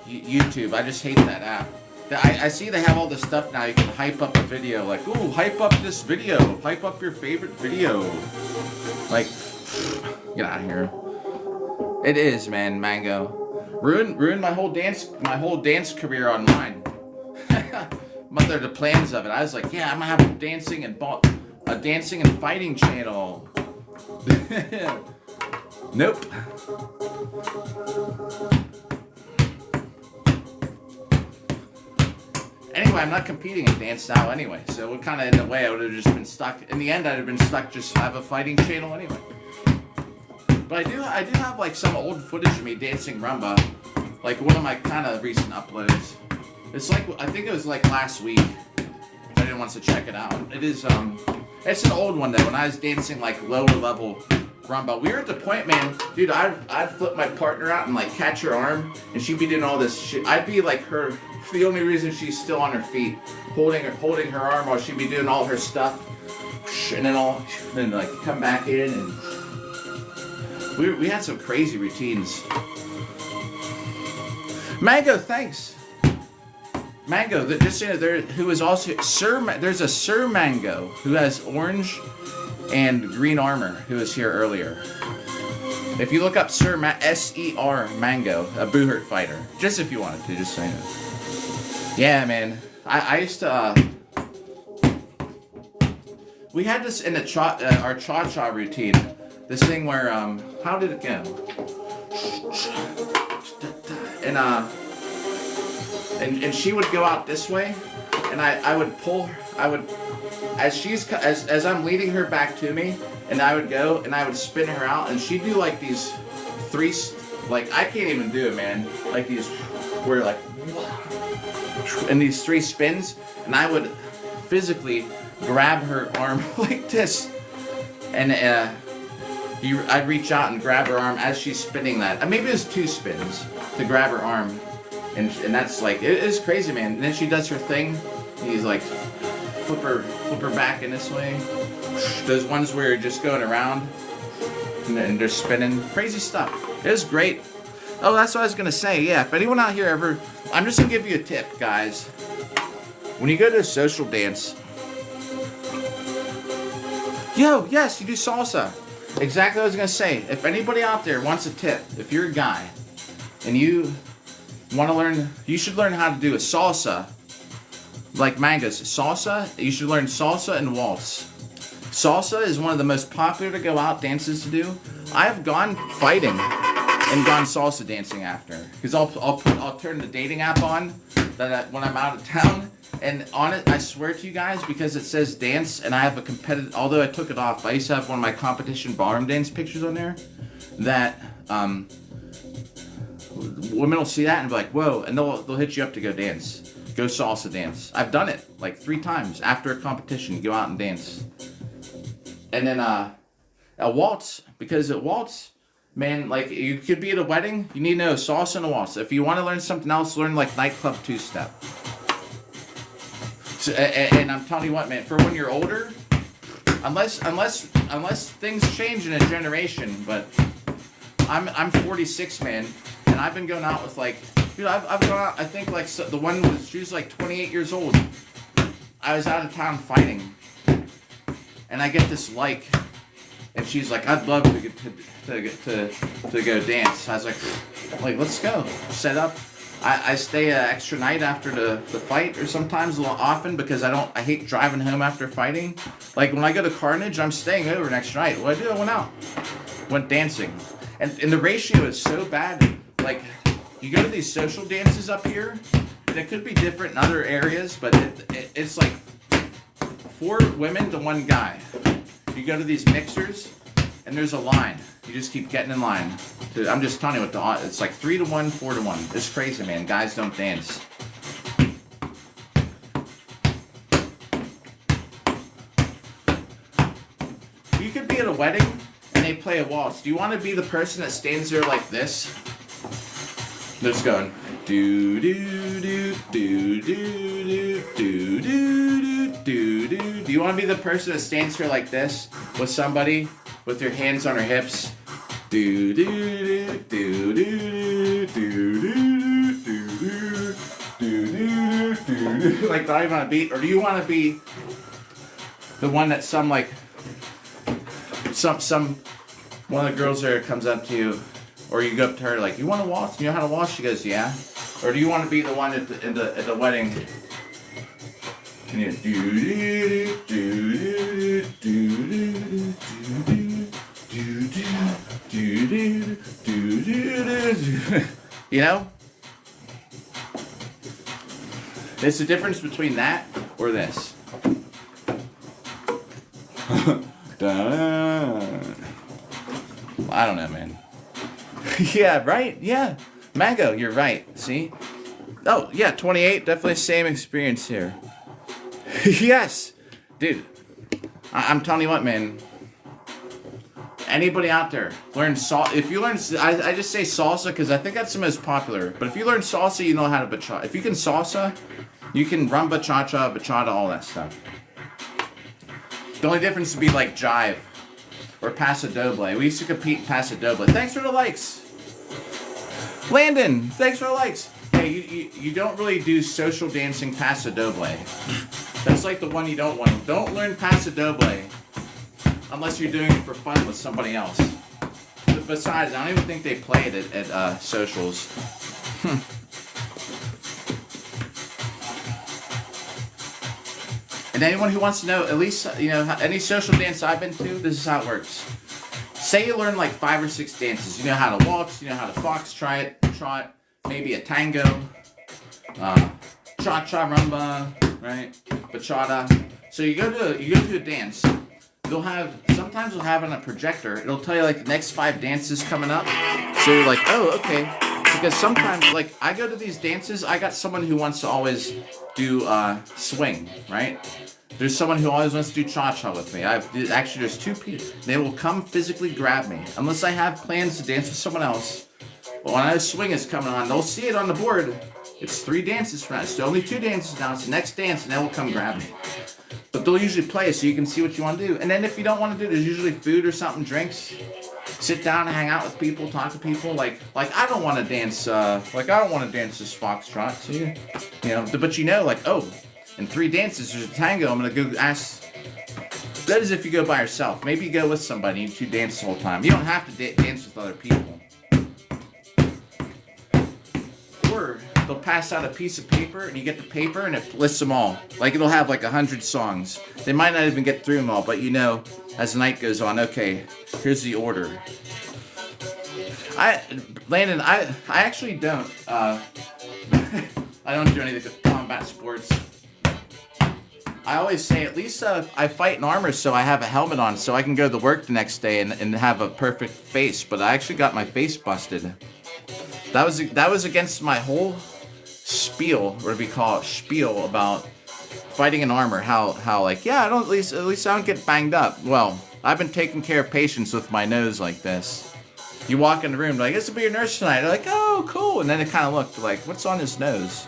YouTube. I just hate that app. I see they have all this stuff now. You can hype up a video, like, ooh, hype up this video, hype up your favorite video. Like, get out of here. It is, man, Mango. Ruined my whole dance career online. Mother the plans of it. I was like, yeah, I'm gonna have a dancing and fighting channel. Nope. Anyway, I'm not competing in dance now anyway, so it kind of in a way I would have just been stuck. In the end, I'd have been stuck just have a fighting channel anyway. But I do have like some old footage of me dancing rumba, like one of my kind of recent uploads. It's like, I think it was like last week. If anyone wants to check it out, it is it's an old one though. When I was dancing like lower level rumba, we were at the point, man, dude. I'd flip my partner out and like catch her arm, and she'd be doing all this shit. I'd be like her, the only reason she's still on her feet, holding her arm while she'd be doing all her stuff, and then like come back in and. We had some crazy routines. Mango, thanks. Mango, just so you know, who is also there's a Sir Mango who has orange and green armor who was here earlier. If you look up S-E-R Mango, a Boohurt fighter, just if you wanted to, just so you know. Yeah, man. I used to. We had this in our cha-cha routine. This thing where, how did it go? And she would go out this way, and I would pull, as I'm leading her back to me, and I would go, and I would spin her out, and she'd do like these 3, like, I can't even do it, man, like these, where like, and these 3 spins, and I would physically grab her arm like this, and, I'd reach out and grab her arm as she's spinning that. Maybe it was 2 spins to grab her arm. And that's like, it is crazy, man. And then she does her thing. He's like, flip her back in this way. Those ones where you're just going around and they're spinning. Crazy stuff. It was great. Oh, that's what I was going to say. Yeah, if anyone out here ever, I'm just going to give you a tip, guys. When you go to a social dance, yes, you do salsa. Exactly what I was going to say. If anybody out there wants a tip, if you're a guy and you want to learn, you should learn how to do a salsa, like Mango's salsa. You should learn salsa and waltz. Salsa is one of the most popular to go out dances to do. I've gone fighting and gone salsa dancing after, because I'll turn the dating app on when I'm out of town. And on it, I swear to you guys, because it says dance, and I have a competitive, although I took it off, I used to have one of my competition ballroom dance pictures on there, that, women will see that and be like, whoa, and they'll hit you up to go dance. Go salsa dance. I've done it, like 3 times, after a competition, go out and dance. And then, a waltz, because a waltz, man, like, you could be at a wedding, you need to know salsa and a waltz. If you want to learn something else, learn, like, nightclub 2-step. So, and I'm telling you what, man, for when you're older, unless things change in a generation, but I'm 46, man, and I've been going out with like Dude, I've gone out. I think like the one she was like 28 years old. I was out of town fighting, and I get this like, and she's like, I'd love to go dance. I was like let's go. Set up. I stay an extra night after the fight, or sometimes a little often because I hate driving home after fighting. Like when I go to Carnage, I'm staying over an extra night. What I do? I went out, went dancing, and the ratio is so bad. Like you go to these social dances up here, and it could be different in other areas, but it's like 4 women to 1 guy. You go to these mixers, and there's a line. You just keep getting in line. I'm just telling you what the odds. It's like 3 to 1, 4 to 1. It's crazy, man. Guys don't dance. You could be at a wedding and they play a waltz. Do you want to be the person that stands there like this? They're just going do do do do do do do do do do. Do you want to be the person that stands here like this with somebody with your hands on her hips? Do do do do do do do do do do. Like not even on a beat, or do you want to be the one that some one of the girls there comes up to you, or you go up to her like, you want to waltz? You know how to waltz? She goes, yeah. Or do you want to be the one at the wedding? Can you do do do do do do? You know? There's a difference between that or this. I don't know, man. Yeah, right? Yeah. Mango, you're right. See? Oh, yeah, 28. Definitely same experience here. Yes. Dude, I'm telling you what, man. Anybody out there, learn salsa. If you learn, I just say salsa because I think that's the most popular. But if you learn salsa, you know how to bachata. If you can salsa, you can rumba, bachata, all that stuff. The only difference would be like jive or paso doble. We used to compete in paso doble. Thanks for the likes. Landon, thanks for the likes. Hey, you don't really do social dancing paso doble. That's like the one you don't want. Don't learn paso doble unless you're doing it for fun with somebody else. Besides, I don't even think they play it at socials. And anyone who wants to know, at least, you know, any social dance I've been to, this is how it works. Say you learn like 5 or 6 dances. You know how to waltz, you know how to foxtrot, trot, maybe a tango, cha-cha, rumba, right, bachata. So you go to a dance. Sometimes you'll have on a projector. It'll tell you like the next 5 dances coming up. So you're like, oh, okay. Because sometimes, like, I go to these dances. I got someone who wants to always do swing, right? There's someone who always wants to do cha-cha with me. There's 2 people. They will come physically grab me. Unless I have plans to dance with someone else. But when I know swing is coming on, they'll see it on the board. It's 3 dances from now. It's only 2 dances now. It's the next dance, and they will come grab me. But they'll usually play so you can see what you want to do. And then if you don't want to do, there's usually food or something, drinks. Sit down and hang out with people, talk to people. Like I don't want to dance. I don't want to dance this foxtrot. So you know, but you know, like, oh, in 3 dances there's a tango. I'm gonna go ask. That is if you go by yourself. Maybe you go with somebody and you dance the whole time. You don't have to dance with other people. Or they'll pass out a piece of paper and you get the paper and it lists them all. Like it'll have like 100 songs. They might not even get through them all, but you know, as the night goes on, okay, here's the order. Landon, I actually don't. I don't do any of the combat sports. I always say at least I fight in armor, so I have a helmet on, so I can go to work the next day and have a perfect face. But I actually got my face busted. That was against my whole spiel, or whatever you call it, spiel about fighting in armor. How like, yeah, I don't at least I don't get banged up. Well, I've been taking care of patients with my nose like this. You walk in the room like, this will be your nurse tonight. They're like, oh, cool. And then it kind of looked like, what's on his nose?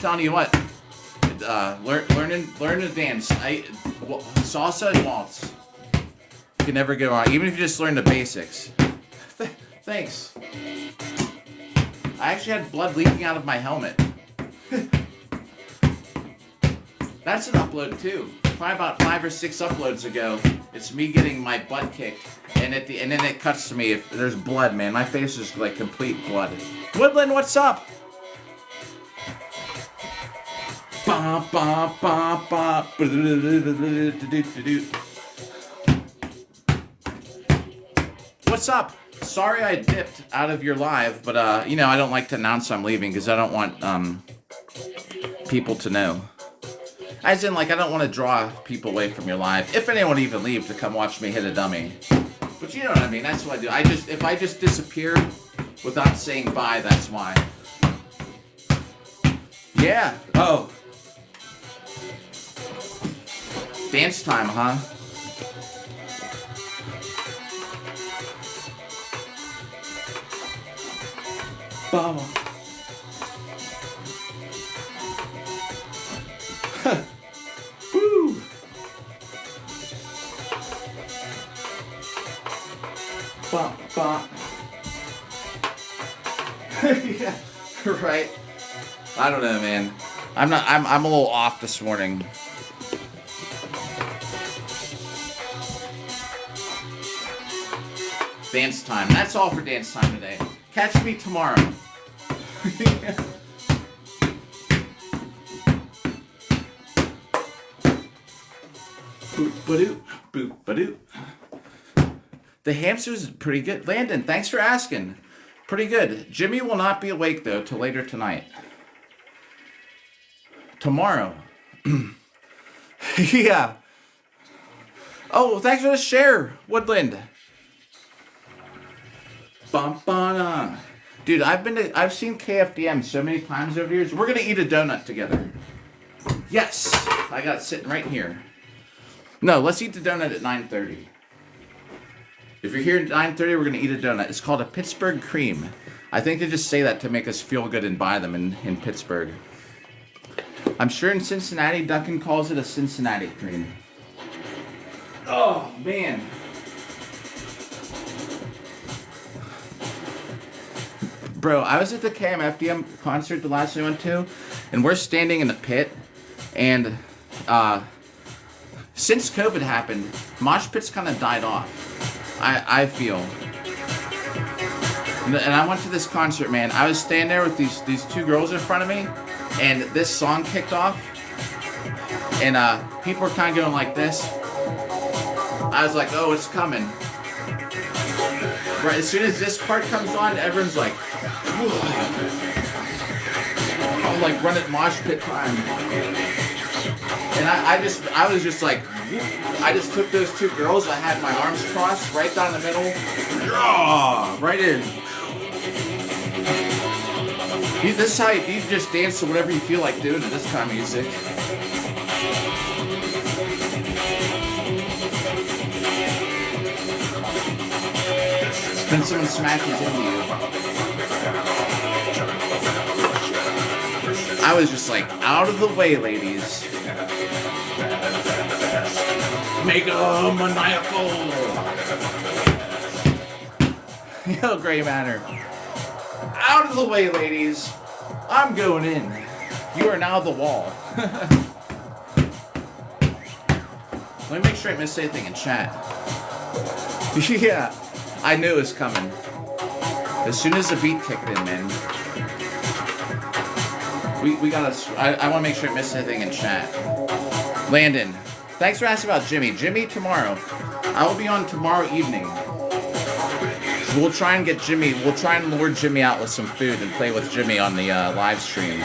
telling you what. Learn to dance. salsa and waltz. You can never go wrong, even if you just learn the basics. Thanks. I actually had blood leaking out of my helmet. That's an upload too. Probably about 5 or 6 uploads ago. It's me getting my butt kicked, and then it cuts to me. If there's blood, man, my face is like complete blood. Woodland, what's up? Ba, ba, ba, ba. What's up? Sorry I dipped out of your live, but you know, I don't like to announce I'm leaving because I don't want people to know. As in, like, I don't want to draw people away from your live. If anyone even leaves to come watch me hit a dummy. But you know what I mean, that's what I do. If I just disappear without saying bye, that's why. Yeah. Oh. Dance time, huh? Baba. Woo. Ba, ba. Yeah, right. I don't know, man. I'm a little off this morning. Dance time. That's all for dance time today. Catch me tomorrow. Boop ba-doo, boop ba-doo. The hamster's pretty good. Landon, thanks for asking. Pretty good. Jimmy will not be awake though till later tonight. Tomorrow. Yeah. Oh, thanks for the share, Woodland. Bum, ba, dude, I've seen KFDM so many times over the years. We're gonna eat a donut together. Yes, I got it sitting right here. No, let's eat the donut at 9:30. If you're here at 9:30, we're gonna eat a donut. It's called a Pittsburgh cream. I think they just say that to make us feel good and buy them in Pittsburgh. I'm sure in Cincinnati, Duncan calls it a Cincinnati cream. Oh man. Bro, I was at the KMFDM concert the last one I went to, and we're standing in the pit, and since COVID happened, mosh pits kind of died off, I feel. And I went to this concert, man. I was standing there with these 2 girls in front of me, and this song kicked off, and people were kind of going like this. I was like, oh, it's coming. Right, as soon as this part comes on, everyone's like, I'm like running mosh pit time. And I was just like, I just took those 2 girls, I had my arms crossed right down the middle, right in. This is how you just dance to whatever you feel like doing to this kind of music. Then someone smashes into you. I was just like, out of the way, ladies. Make a maniacal. Yo, Gray Matter. Out of the way, ladies. I'm going in. You are now the wall. Let me make sure I missed anything in chat. Yeah. I knew it was coming. As soon as the beat kicked in, man. We gotta... I want to make sure I missed anything in chat. Landon, thanks for asking about Jimmy. Jimmy, tomorrow. I will be on tomorrow evening. We'll try and get Jimmy... We'll try and lure Jimmy out with some food and play with Jimmy on the live stream.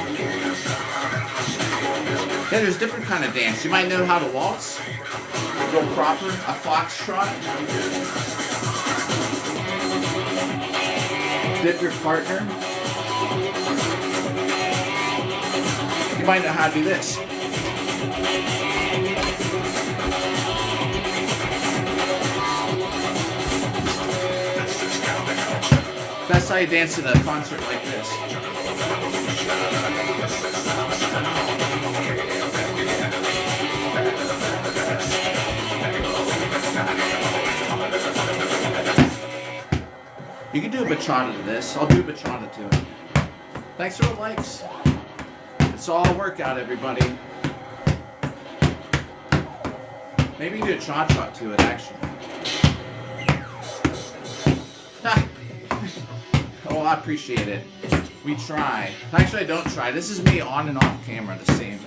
Yeah, there's different kind of dance. You might know how to waltz. Real proper. A foxtrot. Dip your partner. You might know how to do this. That's how you dance in a concert like this. You can do a bachata to this. I'll do a bachata to it. Thanks for the likes. It's all a workout, everybody. Maybe you do a cha-cha to it, actually. Oh, I appreciate it. We try. Actually, I don't try. This is me on and off camera the same.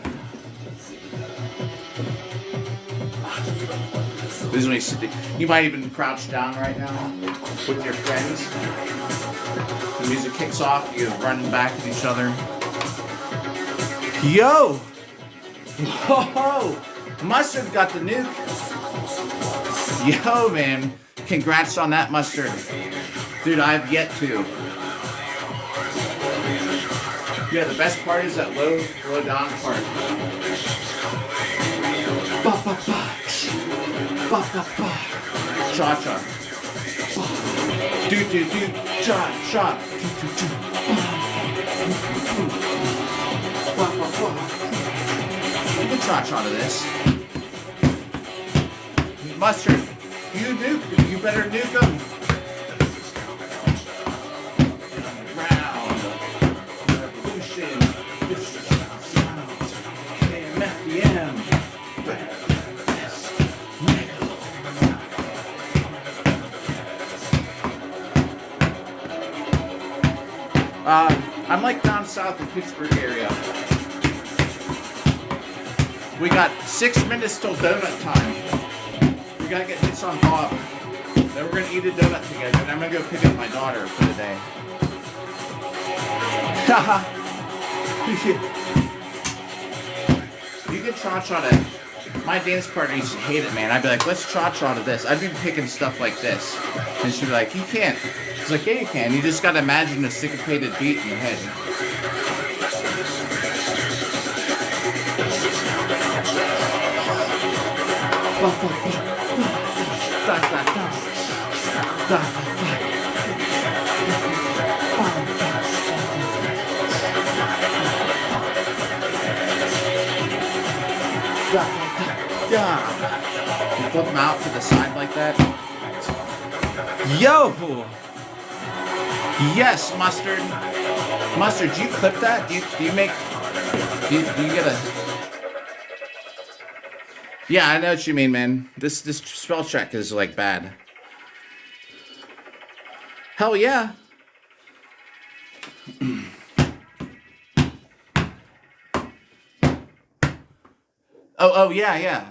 This is when you sit there. You might even crouch down right now with your friends. The music kicks off, you're running back at each other. Yo! Whoa! Mustard got the nuke. Yo, man. Congrats on that, Mustard. Dude, I've yet to. Yeah, the best part is that low down part. Ba ba ba. Ba ba ba. Cha cha. Do do do. Cha cha. Do do do. Ba ba ba. You can cha cha to this. Mustard, you better nuke them. I'm like down south in Pittsburgh area. We got 6 minutes till donut time. We gotta get hits on Bob. Then we're gonna eat a donut together, and I'm gonna go pick up my daughter for the day. You can cha-cha to. My dance partner used to hate it, man. I'd be like, let's cha-cha to this. I'd be picking stuff like this. And she'd be like, you can't. It's like, yeah, you can. You just gotta imagine a syncopated beat in your head. Yeah. You flip them out to the side like that. Yo! Yes, Mustard. Mustard, do you clip that? Do you get a... Yeah, I know what you mean, man. This spell check is like bad. Hell yeah. Oh yeah.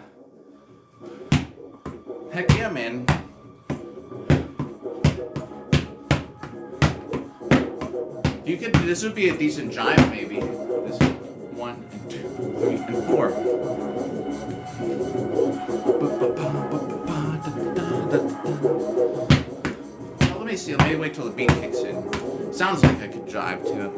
Heck yeah, man. You could. This would be a decent jive, maybe. This 1 and 2, 3 and 4. Well, let me see. Let me wait till the beat kicks in. Sounds like I could jive to it,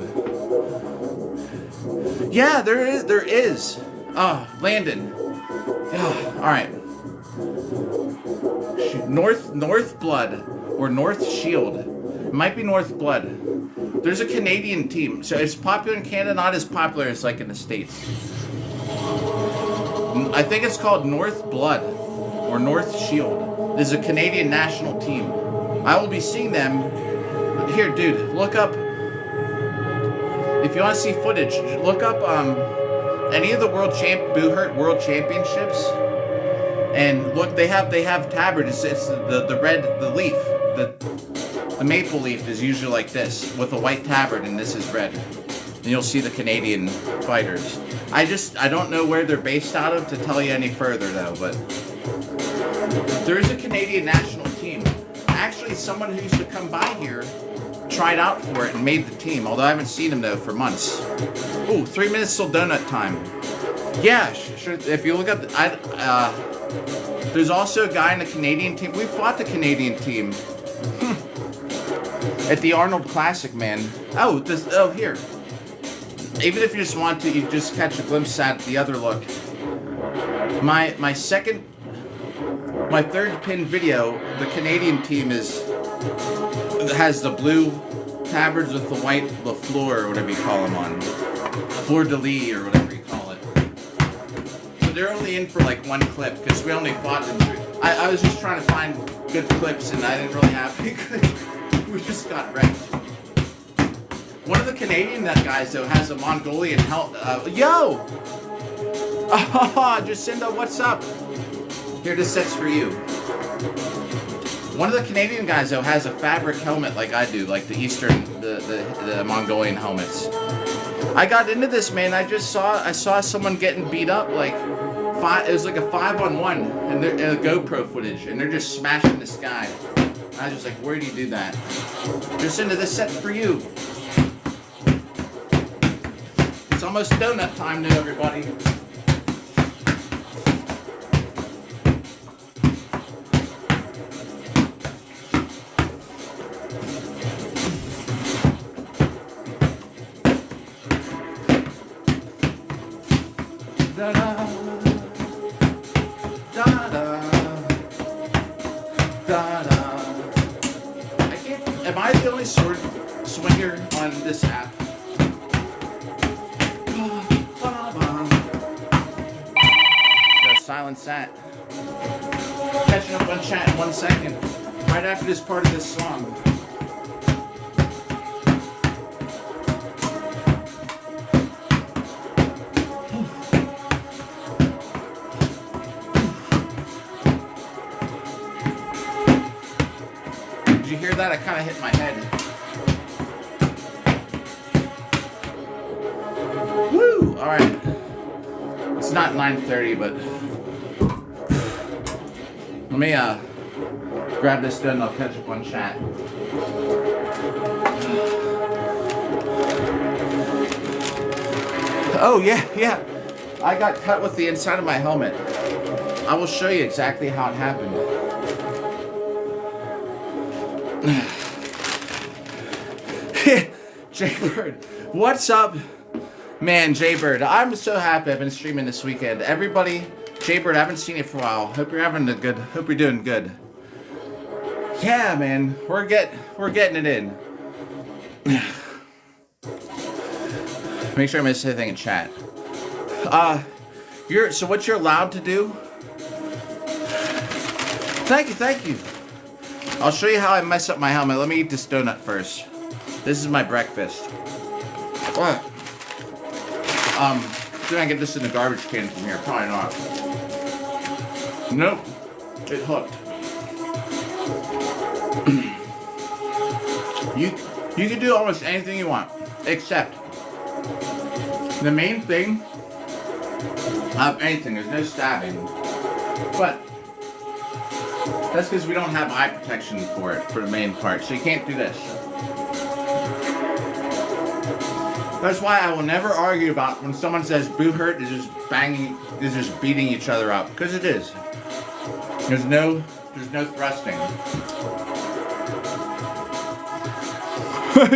but yeah, there is. Oh, Landon. Oh, all right. North Blood or North Shield. It might be North Blood. There's a Canadian team, so it's popular in Canada, not as popular as like in the States. I think it's called North Blood or North Shield. There's a Canadian national team. I will be seeing them. Here, dude, look up. If you want to see footage, look up any of the World Championships, and look, they have tabard. It's the red, the leaf, the maple leaf is usually like this with a white tabard, and this is red. And you'll see the Canadian fighters. I don't know where they're based out of to tell you any further though, but there is a Canadian national team. Actually, someone who used to come by here tried out for it and made the team, although I haven't seen him though for months. Ooh, 3 minutes till donut time. Yeah, sure. If you look up, there's also a guy in the Canadian team. We fought the Canadian team at the Arnold Classic, man. Oh, here. Even if you just want to, you just catch a glimpse at the other look. My third pin video, the Canadian team has the blue tabards with the white floor, or whatever you call them on. Fleur de lis, or whatever you call it. But they're only in for like one clip, because we only fought them. I was just trying to find good clips, and I didn't really have any good. We just got wrecked. One of the Canadian guys, though, has a Mongolian helmet. Yo! Oh, Jacinda, what's up? Here, this set's for you. One of the Canadian guys, though, has a fabric helmet like I do, like the the Mongolian helmets. I got into this, man. I saw someone getting beat up, like, it was like a 5-on-1, and a GoPro footage, and they're just smashing this guy. I was just like, where do you do that? Jacinda, this set's for you. It's almost donut time now, everybody. Da-da, da-da, da-da. Am I the only sword swinger on this app? Silence that. Catching up on chat in 1 second. Right after this part of this song. Did you hear that? I kind of hit my head. Woo! Alright. It's not 9:30, but let me grab this done and I'll catch up on chat. Oh yeah. I got cut with the inside of my helmet. I will show you exactly how it happened. Jaybird, what's up? Man, Jaybird, I'm so happy I've been streaming this weekend. Everybody, Jaybird, I haven't seen you for a while. Hope you're doing good. Yeah, man, we're getting it in. Make sure I miss anything in chat. So what you're allowed to do? Thank you. I'll show you how I mess up my helmet. Let me eat this donut first. This is my breakfast. What? Did I get this in the garbage can from here? Probably not. Nope. It hooked. You can do almost anything you want, except the main thing of anything. There's no stabbing, but that's because we don't have eye protection for it, for the main part. So you can't do this. That's why I will never argue about when someone says boo hurt is just is just beating each other up, because it is. There's no thrusting.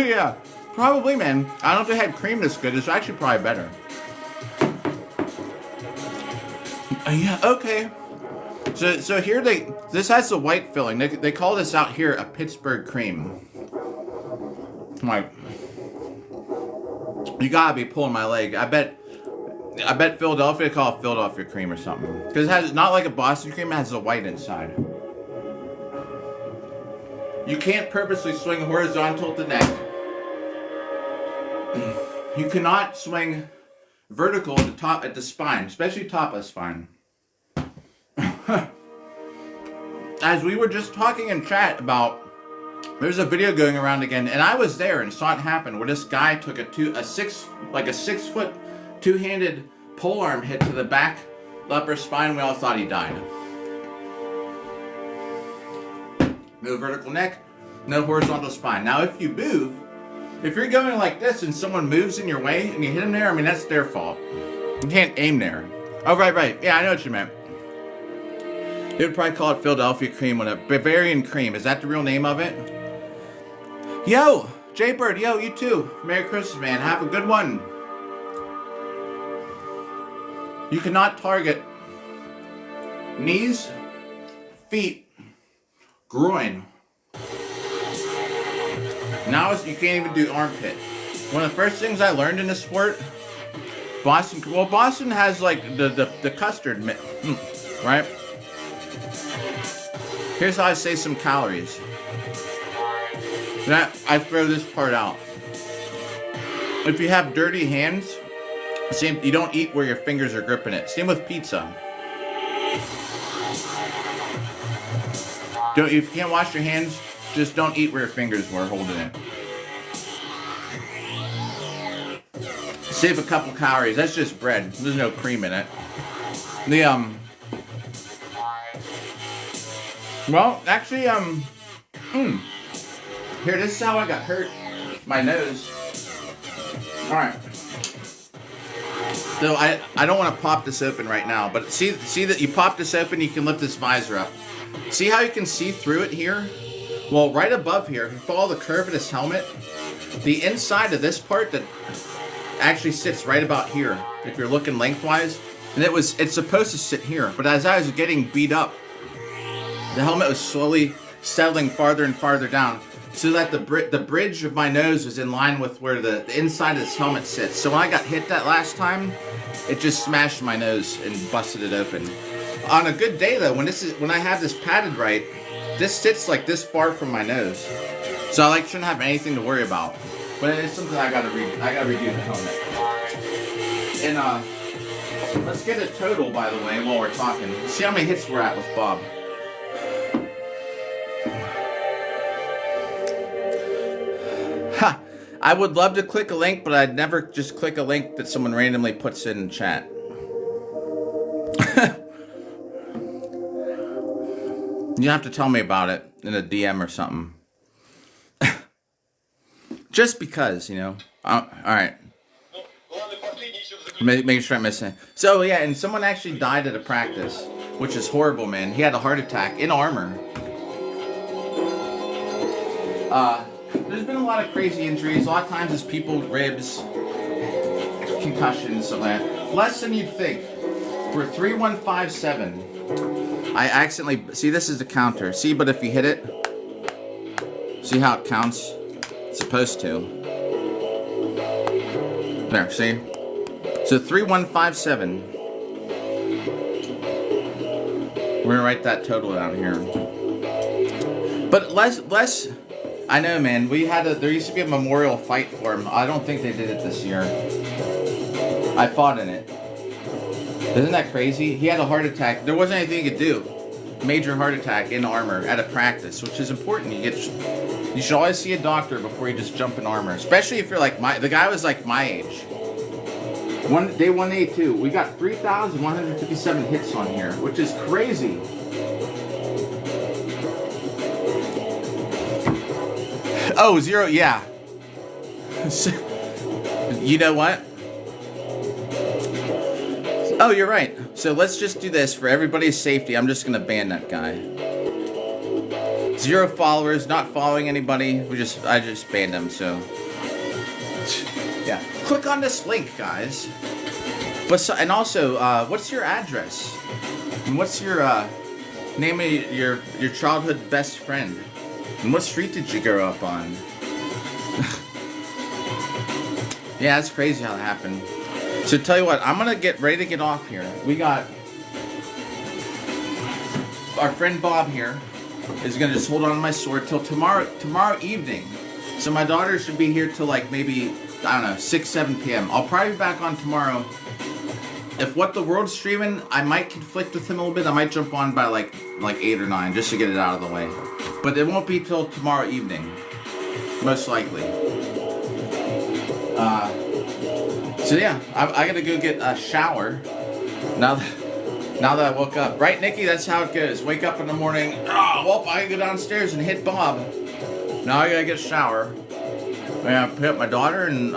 Yeah, probably, man. I don't know if they had cream this good. It's actually probably better. Yeah, okay. So here this has the white filling. They call this out here a Pittsburgh cream. Like, you gotta be pulling my leg. I bet Philadelphia call it Philadelphia cream or something. Because it has not like a Boston cream, it has the white inside. You can't purposely swing horizontal at the neck. You cannot swing vertical at the spine, especially top of the spine. As we were just talking in chat about, there's a video going around again, and I was there and saw it happen, where this guy took a 6 foot two-handed polearm hit to the back upper spine. We all thought he died. No vertical neck, no horizontal spine. Now, if you move, if you're going like this and someone moves in your way and you hit them there, I mean, that's their fault. You can't aim there. Oh, right. Yeah, I know what you meant. They would probably call it Philadelphia cream with a Bavarian cream. Is that the real name of it? Yo, Jaybird, yo, you too. Merry Christmas, man. Have a good one. You cannot target knees, feet, groin. Now you can't even do armpit. One of the first things I learned in this sport, Boston has like the custard, right? Here's how I say some calories. That I throw this part out. If you have dirty hands, same. You don't eat where your fingers are gripping it. Same with pizza. Don't. If you can't wash your hands, just don't eat where your fingers were holding it. Save a couple calories. That's just bread. There's no cream in it. Well, actually, here, this is how I got hurt. My nose. Alright. So, I don't want to pop this open right now, but see that you pop this open, you can lift this visor up. See how you can see through it here? Well, right above here, if you follow the curve of this helmet, the inside of this part that actually sits right about here, if you're looking lengthwise, and it's supposed to sit here, but as I was getting beat up, the helmet was slowly settling farther and farther down, so that the bridge of my nose was in line with where the inside of this helmet sits. So when I got hit that last time, it just smashed my nose and busted it open. On a good day though, when I have this padded right, this sits like this far from my nose, so I shouldn't have anything to worry about. But it's something I gotta redo the helmet. And let's get a total, by the way, while we're talking. See how many hits we're at with Bob. Ha! I would love to click a link, but I'd never just click a link that someone randomly puts in chat. You have to tell me about it in a DM or something. Just because, you know. Alright. Making sure I'm missing. So, yeah, and someone actually died at a practice, which is horrible, man. He had a heart attack in armor. There's been a lot of crazy injuries. A lot of times it's people with ribs, concussions, stuff like that. Less than you'd think. For 3157, I accidentally... See, this is the counter. See, but if you hit it... See how it counts? It's supposed to. There, see? So 3157. We're gonna write that total down here. But less. I know, man. There used to be a memorial fight for him. I don't think they did it this year. I fought in it. Isn't that crazy? He had a heart attack. There wasn't anything he could do. Major heart attack in armor at a practice, which is important. You should always see a doctor before you just jump in armor, especially if you're like the guy was like my age. Day 182, we got 3,157 hits on here, which is crazy. Oh, 0, yeah. You know what? Oh, you're right. So let's just do this for everybody's safety. I'm just gonna ban that guy. 0 followers, not following anybody. I just banned him, so. Yeah. Click on this link, guys. And also, what's your address? And what's your name of your childhood best friend? And what street did you grow up on? Yeah, it's crazy how that happened. So tell you what, I'm gonna get ready to get off here. We got our friend Bob here is gonna just hold on to my sword till tomorrow evening. So my daughter should be here till like maybe, I don't know, 6, 7 p.m. I'll probably be back on tomorrow. If What the World's streaming, I might conflict with him a little bit. I might jump on by like 8 or 9 just to get it out of the way. But it won't be till tomorrow evening, most likely. So yeah, I gotta go get a shower now that I woke up. Right, Nikki? That's how it goes. Wake up in the morning. Oh, well, I gotta go downstairs and hit Bob. Now I gotta get a shower. I gotta pick up my daughter and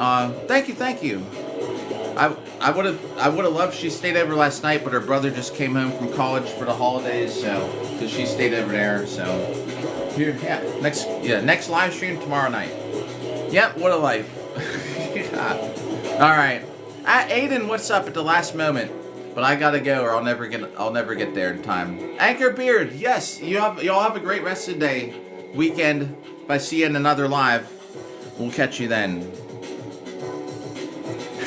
thank you. I would have loved she stayed over last night, but her brother just came home from college for the holidays, so she stayed over there. So here, next live stream tomorrow night. Yep, what a life. All right, Aiden, what's up at the last moment? But I gotta go, or I'll never get there in time. Anchor Beard, yes, y'all have a great rest of the day, weekend. If I see you in another live, we'll catch you then.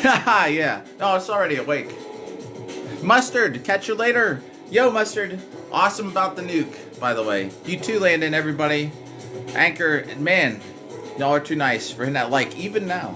Haha, yeah. No, it's already awake. Mustard, catch you later. Yo, Mustard, awesome about the nuke, by the way. You too, Landon, everybody. Anchor, man, Y'all are too nice for hitting that like even now.